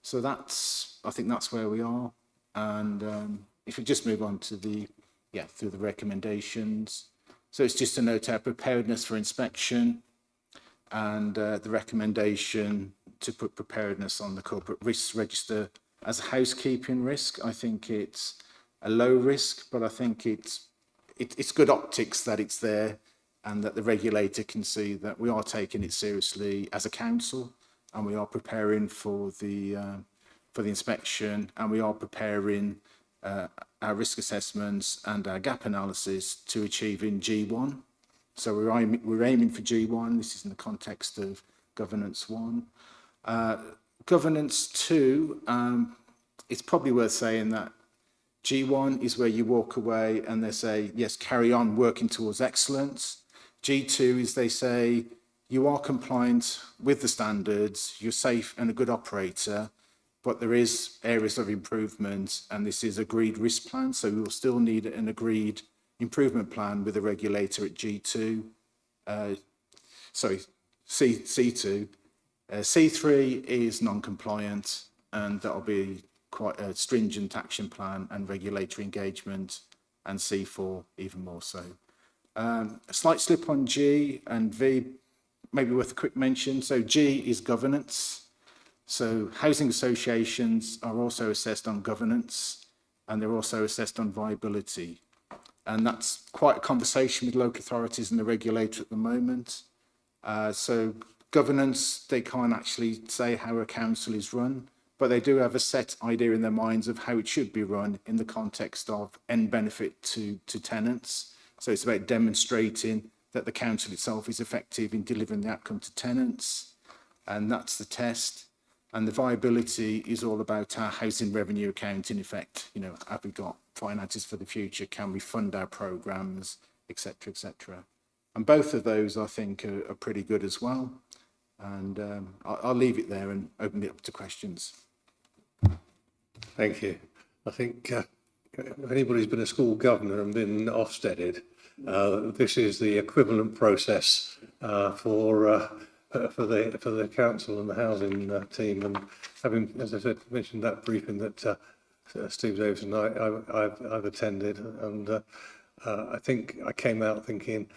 So I think that's where we are. And if we just move on to through the recommendations. So it's just to note our preparedness for inspection and the recommendation to put preparedness on the corporate risk register as a housekeeping risk. I think it's a low risk, but I think it's good optics that it's there and that the regulator can see that we are taking it seriously as a council and we are preparing for the inspection, and we are preparing our risk assessments and our gap analysis to achieve in G1. So we're aiming for G1. This is in the context of Governance 1. Governance 2, it's probably worth saying that G1 is where you walk away and they say, yes, carry on working towards excellence. G2 is they say, you are compliant with the standards, you're safe and a good operator, but there is areas of improvement, and this is agreed risk plan, so we will still need an agreed improvement plan with the regulator at G2. C2. C3 is non-compliant, and that'll be quite a stringent action plan and regulatory engagement, and C4 even more so. A slight slip on G and V, maybe worth a quick mention. So G is governance. So housing associations are also assessed on governance, and they're also assessed on viability. And that's quite a conversation with local authorities and the regulator at the moment. So governance, they can't actually say how a council is run, but they do have a set idea in their minds of how it should be run in the context of end benefit to tenants. So it's about demonstrating that the council itself is effective in delivering the outcome to tenants, and that's the test. And the viability is all about our housing revenue account, in effect. Have we got finances for the future? Can we fund our programmes, etc., etc.? And both of those, I think, are pretty good as well. And I'll leave it there and open it up to questions. Thank you. I think if anybody's been a school governor and been Ofsteded, this is the equivalent process for the council and the housing team. And having, as I said, mentioned that briefing that Steve Davis and I've attended, and I think I came out thinking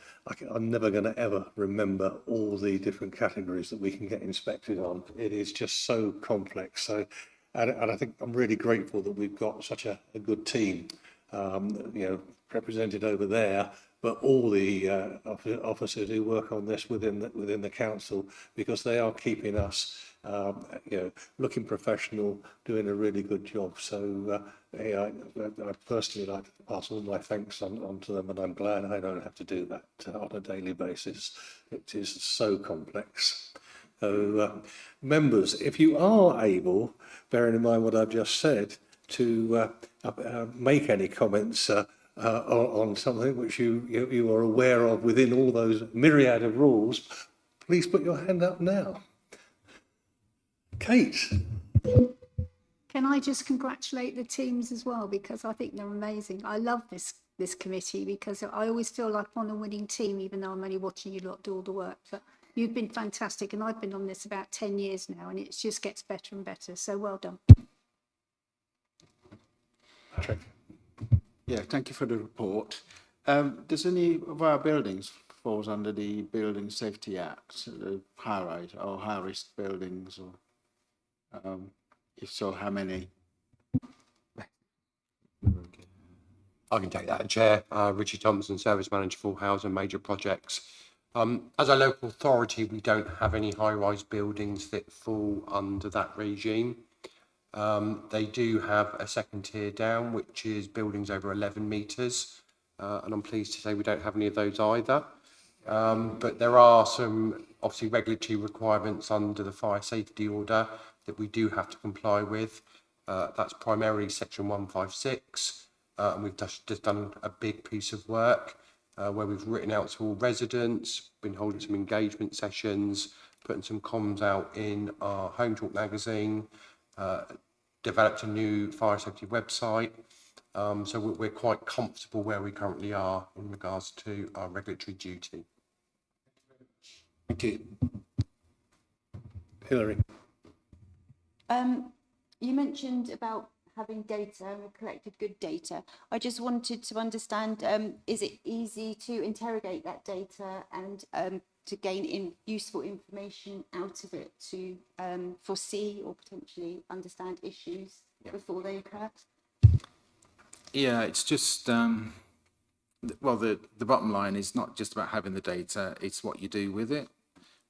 I'm never going to ever remember all the different categories that we can get inspected on. It is just so complex. So, and I think I'm really grateful that we've got such a good team, represented over there, but all the officers who work on this within the council, because they are keeping us, looking professional, doing a really good job. So I personally like to pass all my thanks on to them, and I'm glad I don't have to do that on a daily basis. It is so complex. So members, if you are able, bearing in mind what I've just said, to make any comments on something which you are aware of within all those myriad of rules, please put your hand up now. Kate. Can I just congratulate the teams as well, because I think they're amazing. I love this committee because I always feel like I'm on a winning team, even though I'm only watching you lot do all the work. But you've been fantastic, and I've been on this about 10 years now, and it just gets better and better. So well done. Patrick. Yeah, thank you for the report. Does any of our buildings falls under the Building Safety Act, the high-rise or high-risk buildings, or if so, how many? I can take that, Chair. Richard Thompson, Service Manager for Housing Major Projects. As a local authority, we don't have any high-rise buildings that fall under that regime. They do have a second tier down, which is buildings over 11 metres, and I'm pleased to say we don't have any of those either. But there are some, obviously, regulatory requirements under the fire safety order that we do have to comply with. That's primarily Section 156, and we've just done a big piece of work where we've written out to all residents, been holding some engagement sessions, putting some comms out in our Home Talk magazine, developed a new fire safety website. So we're quite comfortable where we currently are in regards to our regulatory duty. Thank you. Hilary. You mentioned about having data and collected good data. I just wanted to understand, is it easy to interrogate that data and to gain useful information out of it to foresee or potentially understand issues before they occur? Yeah, it's just, well, the bottom line is not just about having the data, it's what you do with it.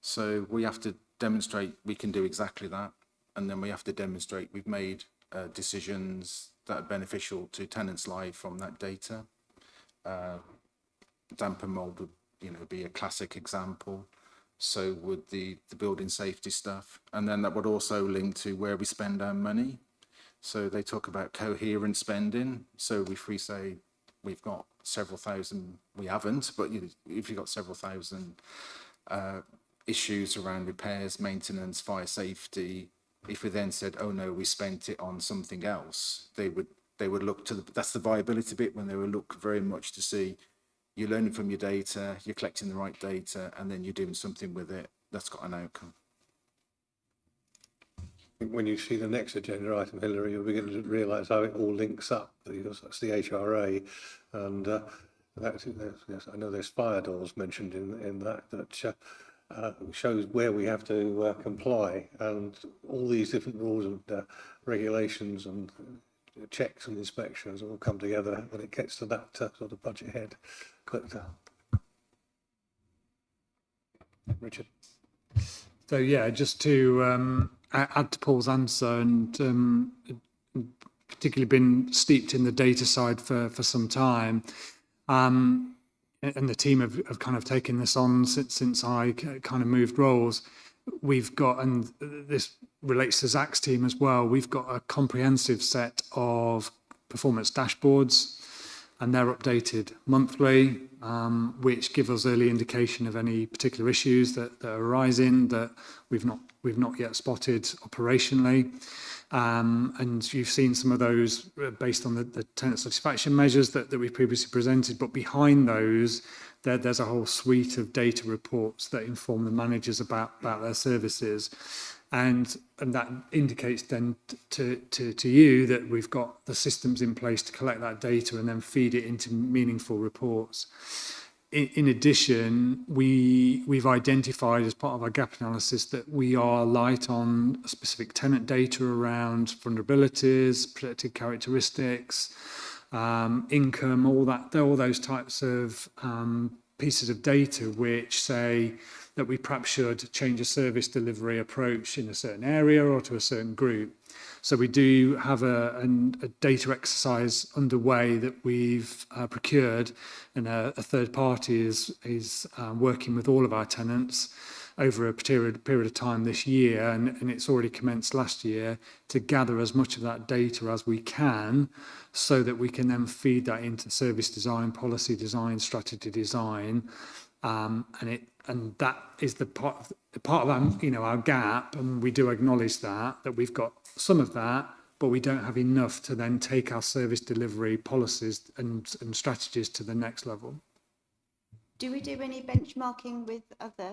So we have to demonstrate we can do exactly that. And then we have to demonstrate we've made decisions that are beneficial to tenants' life from that data. Damp and mould would, be a classic example. So would the building safety stuff. And then that would also link to where we spend our money. So they talk about coherent spending. So if we say we've got several thousand, we haven't, but if you've got several thousand issues around repairs, maintenance, fire safety, if we then said, oh no, we spent it on something else, they would look to that's the viability bit, when they would look very much to see you're learning from your data, you're collecting the right data, and then you're doing something with it that's got an outcome. When you see the next agenda item, Hilary, you'll begin to realise how it all links up, because that's the HRA, and yes, I know there's fire doors mentioned in that shows where we have to comply, and all these different rules and regulations and checks and inspections all come together when it gets to that sort of budget head. But, Richard. So yeah, just to add to Paul's answer, and particularly been steeped in the data side for some time, and the team have kind of taken this on since I kind of moved roles. We've got, and this relates to Zach's team as well, we've got a comprehensive set of performance dashboards, and they're updated monthly, which give us early indication of any particular issues that are arising that we've not yet spotted operationally. And you've seen some of those based on the tenant satisfaction measures that we previously presented, but behind those, there's a whole suite of data reports that inform the managers about their services. And that indicates then to you that we've got the systems in place to collect that data and then feed it into meaningful reports. In addition, we've identified as part of our gap analysis that we are light on specific tenant data around vulnerabilities, protected characteristics, income, all those types of pieces of data which say that we perhaps should change a service delivery approach in a certain area or to a certain group. So we do have a data exercise underway that we've procured, and a third party is working with all of our tenants over a period of time this year, and it's already commenced last year, to gather as much of that data as we can so that we can then feed that into service design, policy design, strategy design, and that is the part of our, our gap, and we do acknowledge that we've got some of that, but we don't have enough to then take our service delivery policies and strategies to the next level. Do we do any benchmarking with other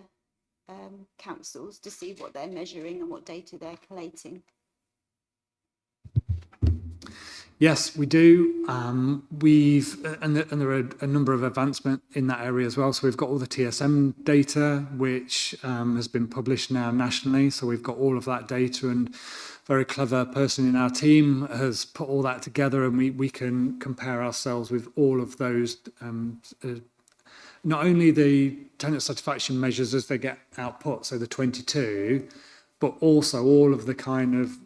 councils to see what they're measuring and what data they're collating? Yes, we do. There are a number of advancements in that area as well. So we've got all the TSM data, which has been published now nationally. So we've got all of that data, and a very clever person in our team has put all that together, and we can compare ourselves with all of those, not only the tenant satisfaction measures as they get output, so the 22, but also all of the kind of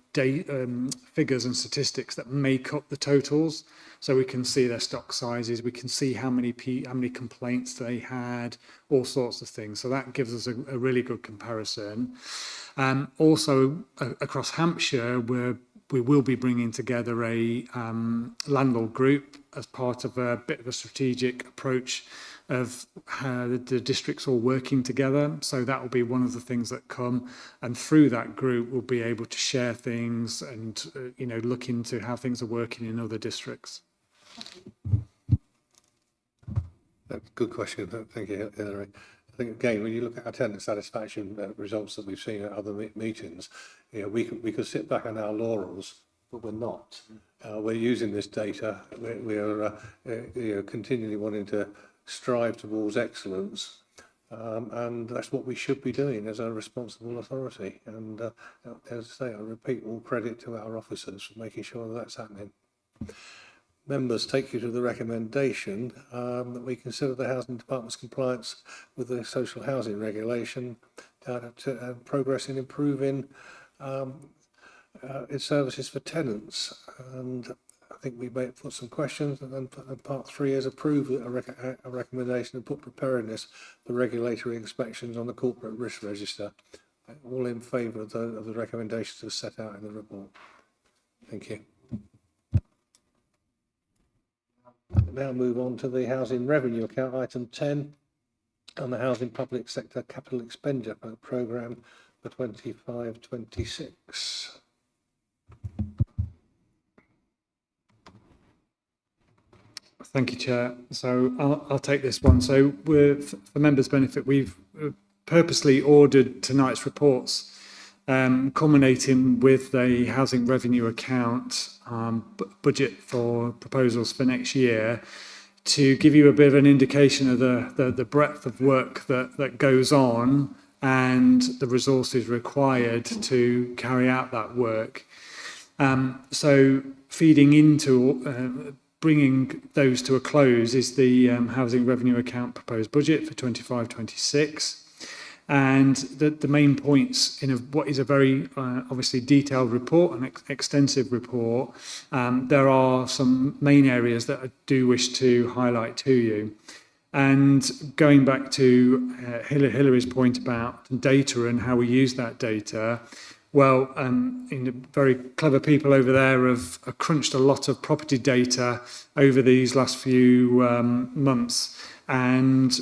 figures and statistics that make up the totals. So we can see their stock sizes, we can see how many complaints they had, all sorts of things. So that gives us a really good comparison. Also, across Hampshire, we will be bringing together a landlord group as part of a bit of a strategic approach of how the districts all working together. So that will be one of the things that come, and through that group we'll be able to share things and look into how things are working in other districts. That's a good question. Thank you, Hilary. I think again, when you look at our tenant satisfaction results that we've seen at other meetings, we could sit back on our laurels, but we're not. We're using this data. We are continually wanting to strive towards excellence, and that's what we should be doing as a responsible authority. And as I say, I repeat, all credit to our officers for making sure that that's happening. Members take you to the recommendation that we consider the Housing Department's compliance with the social housing regulation to progress in improving its services for tenants. And I think we may put some questions, and then part 3 is approve a recommendation and put preparedness for regulatory inspections on the corporate risk register. All in favour of the recommendations as set out in the report. Thank you. Now move on to the housing revenue account, item 10, on the housing public sector capital expenditure programme for 25-26. Thank you, Chair. So I'll take this one. So for members' benefit, we've purposely ordered tonight's reports, culminating with the housing revenue account budget for proposals for next year, to give you a bit of an indication of the breadth of work that goes on and the resources required to carry out that work. So feeding into bringing those to a close is the housing revenue account proposed budget for 25-26. And the main points in what is a very obviously detailed report, an extensive report, there are some main areas that I do wish to highlight to you. And going back to Hilary's point about data and how we use that data, well, very clever people over there have crunched a lot of property data over these last few months. And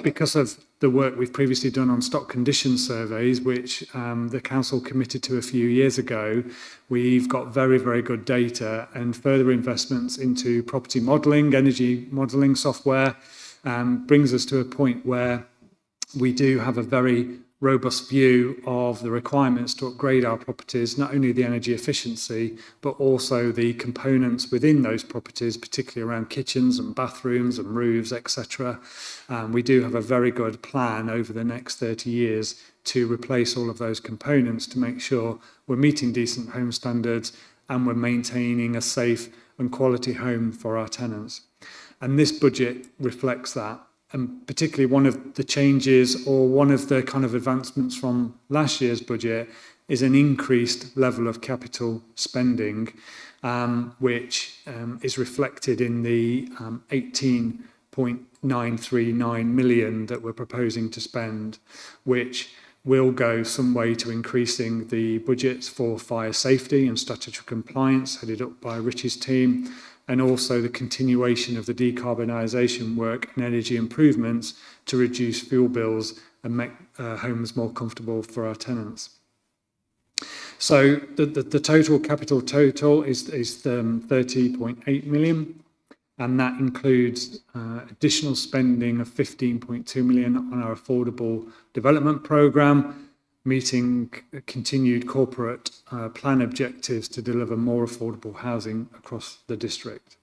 because of the work we've previously done on stock condition surveys, which the council committed to a few years ago, we've got very, very good data, and further investments into property modelling, energy modelling software, brings us to a point where we do have a very robust view of the requirements to upgrade our properties, not only the energy efficiency, but also the components within those properties, particularly around kitchens and bathrooms and roofs, etc. We do have a very good plan over the next 30 years to replace all of those components to make sure we're meeting decent home standards and we're maintaining a safe and quality home for our tenants. And this budget reflects that. And particularly one of the changes, or one of the kind of advancements from last year's budget, is an increased level of capital spending, which is reflected in the 18.939 million that we're proposing to spend, which will go some way to increasing the budgets for fire safety and statutory compliance, headed up by Rich's team, and also the continuation of the decarbonisation work and energy improvements to reduce fuel bills and make homes more comfortable for our tenants. So the total capital total is 30.8 million, and that includes additional spending of 15.2 million on our affordable development programme, meeting continued corporate plan objectives to deliver more affordable housing across the district.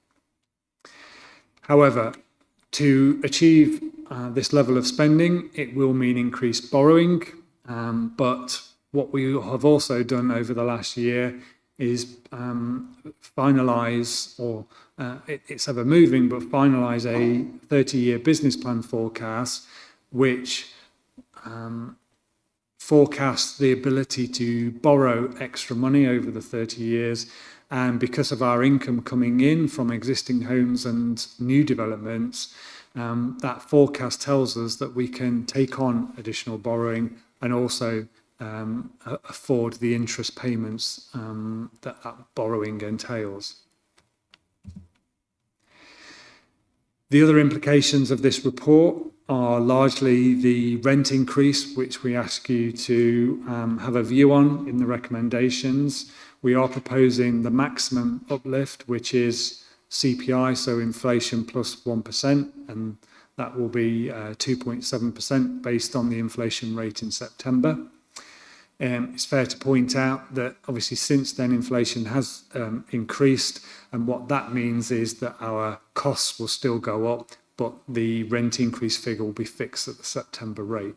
However, to achieve this level of spending, it will mean increased borrowing, but what we have also done over the last year is finalise, or it's ever moving, but finalise a 30-year business plan forecast, which forecasts the ability to borrow extra money over the 30 years. And because of our income coming in from existing homes and new developments, that forecast tells us that we can take on additional borrowing and also afford the interest payments that borrowing entails. The other implications of this report are largely the rent increase, which we ask you to have a view on in the recommendations. We are proposing the maximum uplift, which is CPI, so inflation plus 1%, and that will be 2.7% based on the inflation rate in September. It's fair to point out that obviously since then inflation has increased, and what that means is that our costs will still go up, but the rent increase figure will be fixed at the September rate.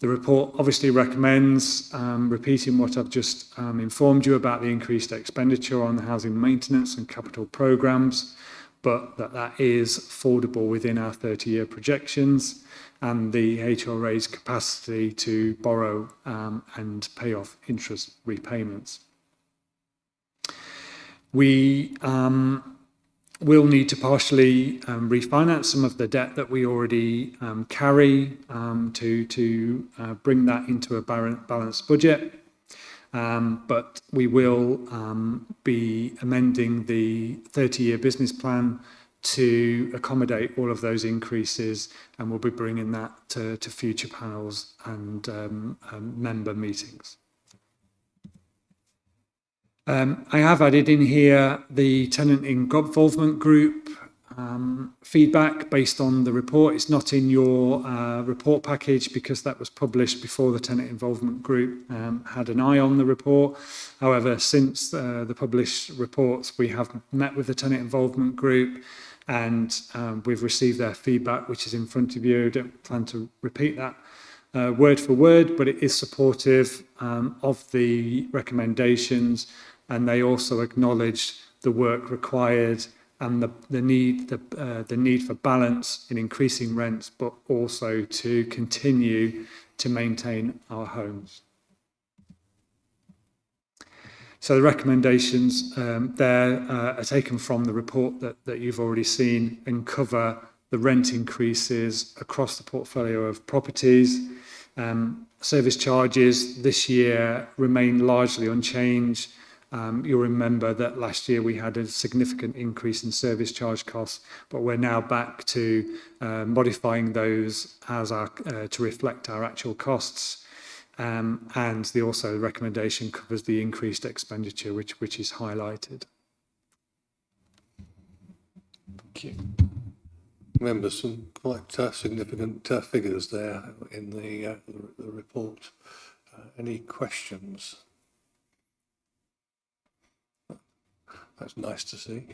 The report obviously recommends repeating what I've just informed you about the increased expenditure on the housing maintenance and capital programmes, but that is affordable within our 30-year projections and the HRA's capacity to borrow and pay off interest repayments. We will need to partially refinance some of the debt that we already carry to bring that into a balanced budget. But we will be amending the 30-year business plan to accommodate all of those increases, and we'll be bringing that to future panels and member meetings. I have added in here the tenant involvement group feedback based on the report. It's not in your report package because that was published before the tenant involvement group had an eye on the report. However, since the published reports, we have met with the tenant involvement group and we've received their feedback, which is in front of you. I don't plan to repeat that word for word, but it is supportive of the recommendations, and they also acknowledge the work required and the need for balance in increasing rents, but also to continue to maintain our homes. So the recommendations there are taken from the report that you've already seen and cover the rent increases across the portfolio of properties. Service charges this year remain largely unchanged. You'll remember that last year we had a significant increase in service charge costs, but we're now back to modifying those as to reflect our actual costs. And the recommendation covers the increased expenditure, which is highlighted. Thank you. Remember some quite significant figures there in the report. Any questions? That's nice to see.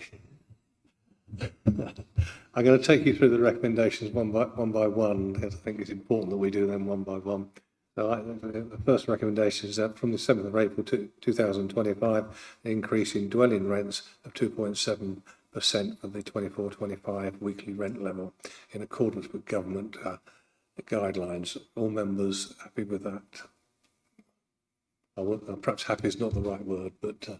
I'm going to take you through the recommendations one by one, because I think it's important that we do them one by one. So the first recommendation is that from the 7th of April 2025, an increase in dwelling rents of 2.7% for the 24-25 weekly rent level in accordance with government guidelines. All members happy with that? Perhaps happy is not the right word, but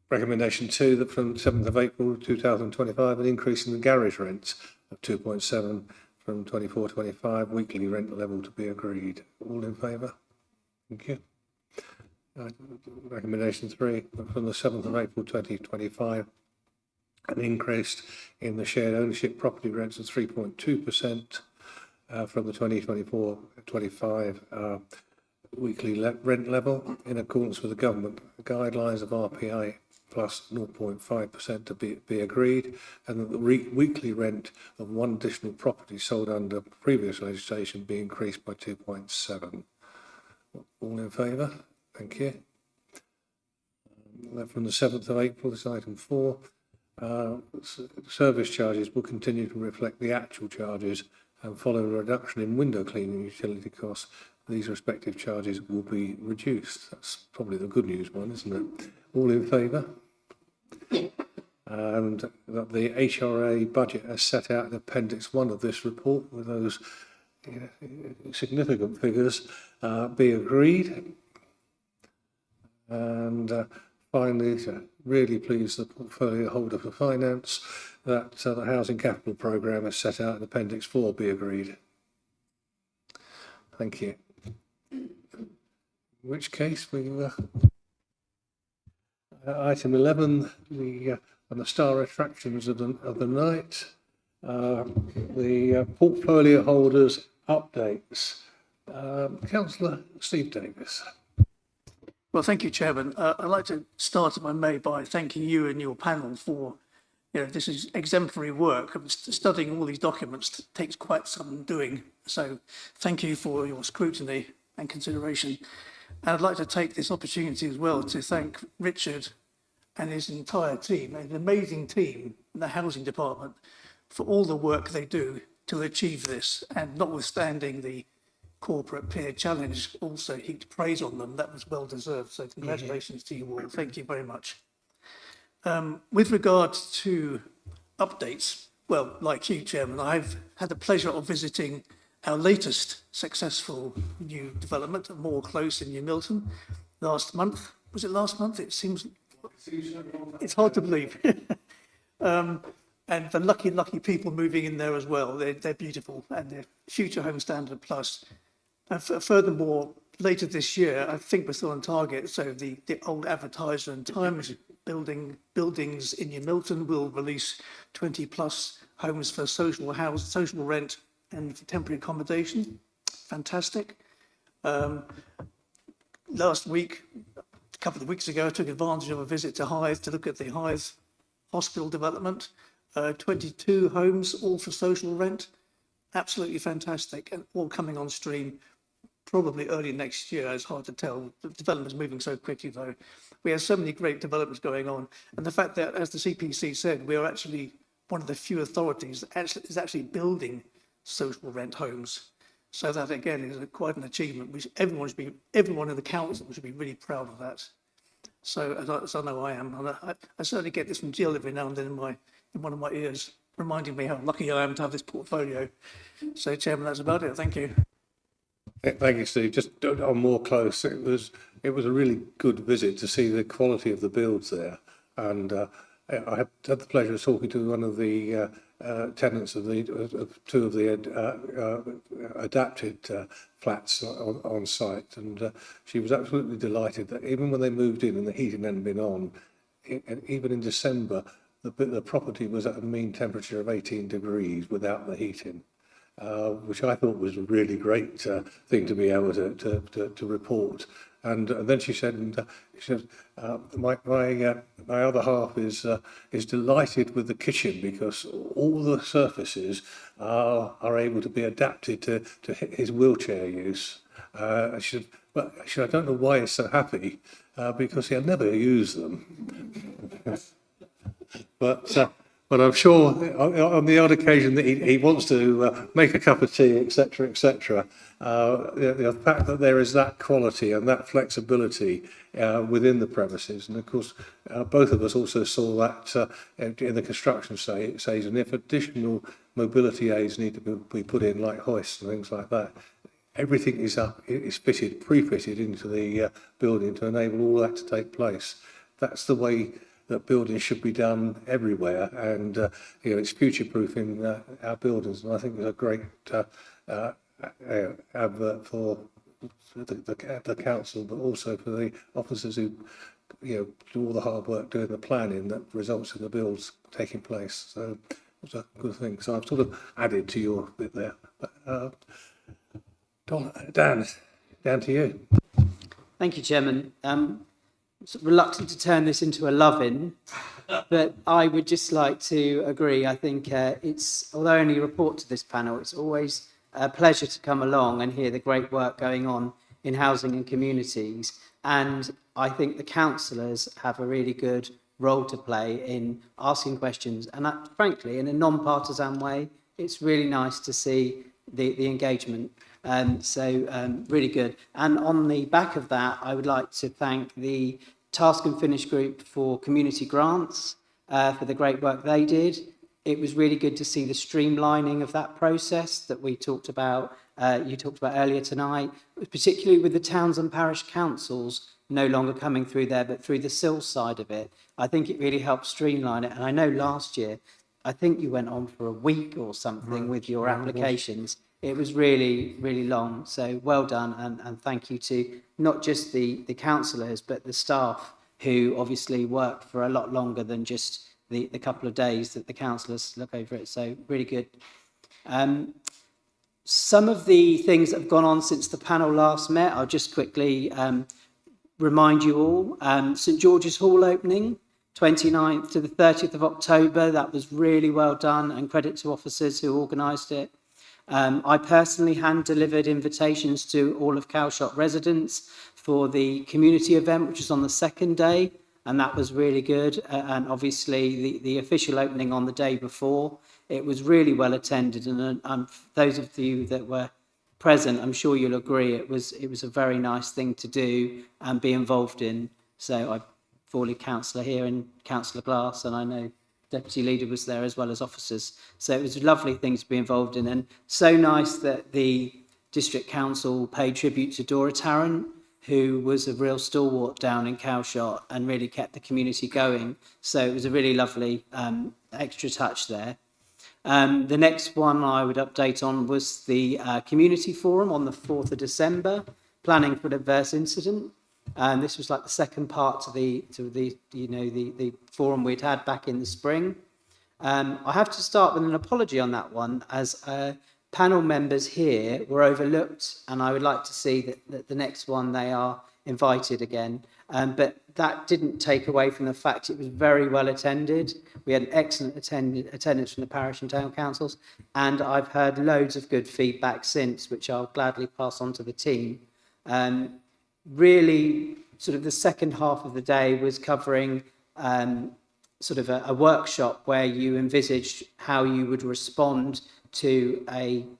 recommendation 2, that from 7th of April 2025, an increase in the garage rents of 2.7 from 24-25 weekly rent level to be agreed. All in favour? Thank you. Recommendation 3, from the 7th of April 2025, an increase in the shared ownership property rents of 3.2% from the 2024-25 weekly rent level in accordance with the government guidelines of RPI plus 0.5% to be agreed, and that the weekly rent of one additional property sold under previous legislation be increased by 2.7. All in favour? Thank you. From the 7th of April, this is item 4. Service charges will continue to reflect the actual charges, and following a reduction in window cleaning utility costs, these respective charges will be reduced. That's probably the good news one, isn't it? All in favour? And that the HRA budget as set out in Appendix 1 of this report with those significant figures be agreed. And finally, really pleased the portfolio holder for finance that the Housing Capital Programme as set out in Appendix 4 be agreed. Thank you. In which case, we item 11, and the star attractions of the night, the portfolio holders updates. Councillor Steve Davis. Well, thank you, Chairman. I'd like to start, if I may, by thanking you and your panel for, this is exemplary work. Studying all these documents takes quite some doing. So thank you for your scrutiny and consideration. And I'd like to take this opportunity as well to thank Richard and his entire team, an amazing team in the Housing Department, for all the work they do to achieve this. And notwithstanding the corporate peer challenge, also heaped praise on them. That was well deserved. So congratulations to you all. Thank you very much. With regards to updates, well, like you, Chairman, I've had the pleasure of visiting our latest successful new development, More Close in New Milton, last month. Was it last month? It seems, it's hard to believe. And the lucky people moving in there as well. They're beautiful, and they're Future Home Standard Plus. And furthermore, later this year, I think we're still on target. So the old Advertiser and Times buildings in New Milton will release 20 plus homes for social rent and for temporary accommodation. Fantastic. Last week, a couple of weeks ago, I took advantage of a visit to Hythe to look at the Hythe hospital development. 22 homes, all for social rent. Absolutely fantastic, and all coming on stream probably early next year. It's hard to tell. The development's moving so quickly, though. We have so many great developments going on, and the fact that, as the CPC said, we are actually one of the few authorities that is actually building social rent homes. So that again is quite an achievement, which everyone in the council should be really proud of that. So as I know I am, and I certainly get this from Jill every now and then in one of my ears, reminding me how lucky I am to have this portfolio. So, Chairman, that's about it. Thank you. Thank you, Steve. Just on More Close, it was a really good visit to see the quality of the builds there, and I had the pleasure of talking to one of the tenants of two of the adapted flats on site, and she was absolutely delighted that even when they moved in and the heating hadn't been on, even in December, the property was at a mean temperature of 18 degrees without the heating. Which I thought was a really great thing to be able to report. And then she said, my other half is delighted with the kitchen because all the surfaces are able to be adapted to his wheelchair use. She said, but I don't know why he's so happy because he'll never use them. But I'm sure on the odd occasion that he wants to make a cup of tea, etc., etc., the fact that there is that quality and that flexibility within the premises, and of course, both of us also saw that in the construction stage, and if additional mobility aids need to be put in, like hoists and things like that, everything is pre-fitted into the building to enable all that to take place. That's the way that buildings should be done everywhere, and it's future-proofing our buildings, and I think it's a great advert for the council, but also for the officers who do all the hard work doing the planning that results in the builds taking place. So it's a good thing. So I've sort of added to your bit there. But, Dan, down to you. Thank you, Chairman. sort of reluctant to turn this into a love-in, but I would just like to agree. I think although only a report to this panel, it's always a pleasure to come along and hear the great work going on in housing and communities. And I think the councillors have a really good role to play in asking questions. And frankly, in a non-partisan way, it's really nice to see the engagement. Really good. And on the back of that, I would like to thank the Task and Finish group for community grants for the great work they did. It was really good to see the streamlining of that process that we talked about, you talked about earlier tonight, particularly with the towns and parish councils no longer coming through there, but through the SIL side of it. I think it really helped streamline it. And I know last year, I think you went on for a week or something with your applications. It was really, really long. So well done. And thank you to not just the councillors, but the staff who obviously work for a lot longer than just the couple of days that the councillors look over it. So really good. Some of the things that have gone on since the panel last met, I'll just quickly remind you all. St George's Hall opening, 29th to the 30th of October. That was really well done, and credit to officers who organised it. I personally hand-delivered invitations to all of Calshot residents for the community event, which was on the second day, and that was really good. And obviously, the official opening on the day before, it was really well attended. And those of you that were present, I'm sure you'll agree, it was a very nice thing to do and be involved in. So I'm formerly councillor here and Councillor Glass, and I know Deputy Leader was there as well as officers. So it was a lovely thing to be involved in, and so nice that the District Council paid tribute to Dora Tarrant, who was a real stalwart down in Calshot and really kept the community going. So it was a really lovely extra touch there. The next one I would update on was the community forum on the 4th of December, planning for an adverse incident. And this was like the second part to the forum we'd had back in the spring. I have to start with an apology on that one, as panel members here were overlooked, and I would like to see that the next one they are invited again. But that didn't take away from the fact it was very well attended. We had an excellent attendance from the parish and town councils, and I've heard loads of good feedback since, which I'll gladly pass on to the team. Really, sort of the second half of the day was covering sort of a workshop where you envisaged how you would respond to an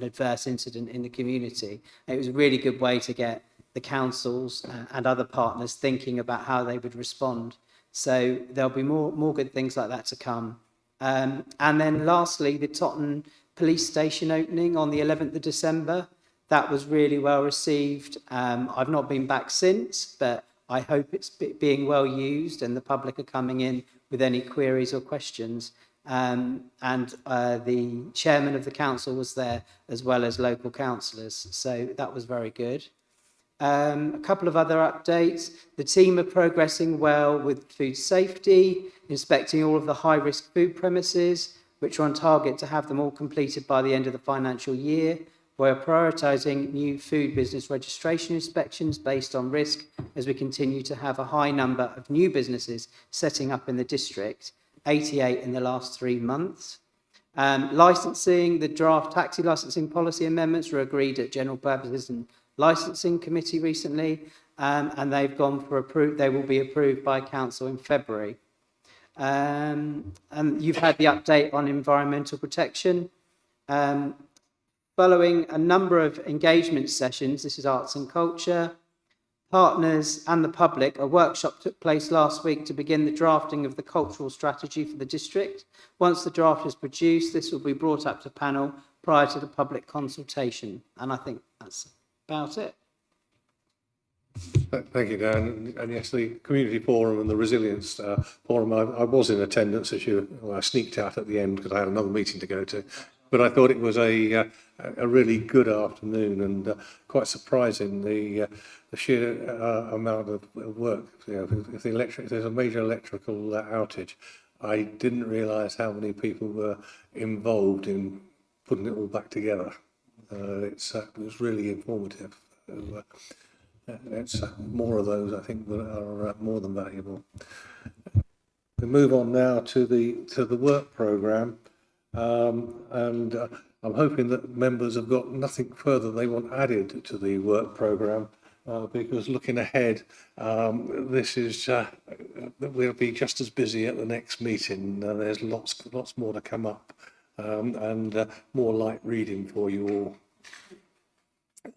adverse incident in the community. It was a really good way to get the councils and other partners thinking about how they would respond. So there'll be more good things like that to come. And then lastly, the Totton Police Station opening on the 11th of December. That was really well received. I've not been back since, but I hope it's being well used and the public are coming in with any queries or questions. And the chairman of the council was there as well as local councillors. So that was very good. A couple of other updates. The team are progressing well with food safety, inspecting all of the high-risk food premises, which are on target to have them all completed by the end of the financial year. We're prioritising new food business registration inspections based on risk, as we continue to have a high number of new businesses setting up in the district, 88 in the last 3 months. Licensing, the draft taxi licensing policy amendments were agreed at General Purposes and Licensing Committee recently, and they've gone for approved. They will be approved by Council in February. And you've had the update on environmental protection. Following a number of engagement sessions, this is arts and culture, partners and the public, a workshop took place last week to begin the drafting of the cultural strategy for the district. Once the draft is produced, this will be brought up to panel prior to the public consultation. And I think that's about it. Thank you, Dan. And yes, the community forum and the resilience forum, I was in attendance this year. Well, I sneaked out at the end because I had another meeting to go to. But I thought it was a really good afternoon, and quite surprising the sheer amount of work. If there's a major electrical outage, I didn't realise how many people were involved in putting it all back together. It was really informative. it's more of those, I think, that are more than valuable. We move on now to the work programme, and I'm hoping that members have got nothing further they want added to the work programme, because looking ahead, this is we'll be just as busy at the next meeting. There's lots more to come up, and more light reading for you all.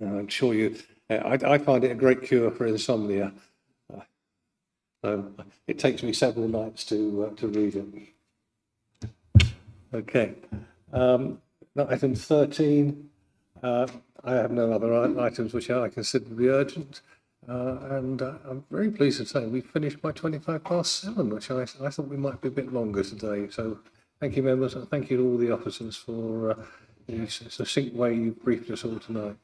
I'm sure you. I find it a great cure for insomnia. It takes me several nights to read it. Okay. Item 13. I have no other items which I consider to be urgent. And I'm very pleased to say we finished by 7:25, which I thought we might be a bit longer today. So thank you, members, and thank you to all the officers for the succinct way you briefed us all tonight.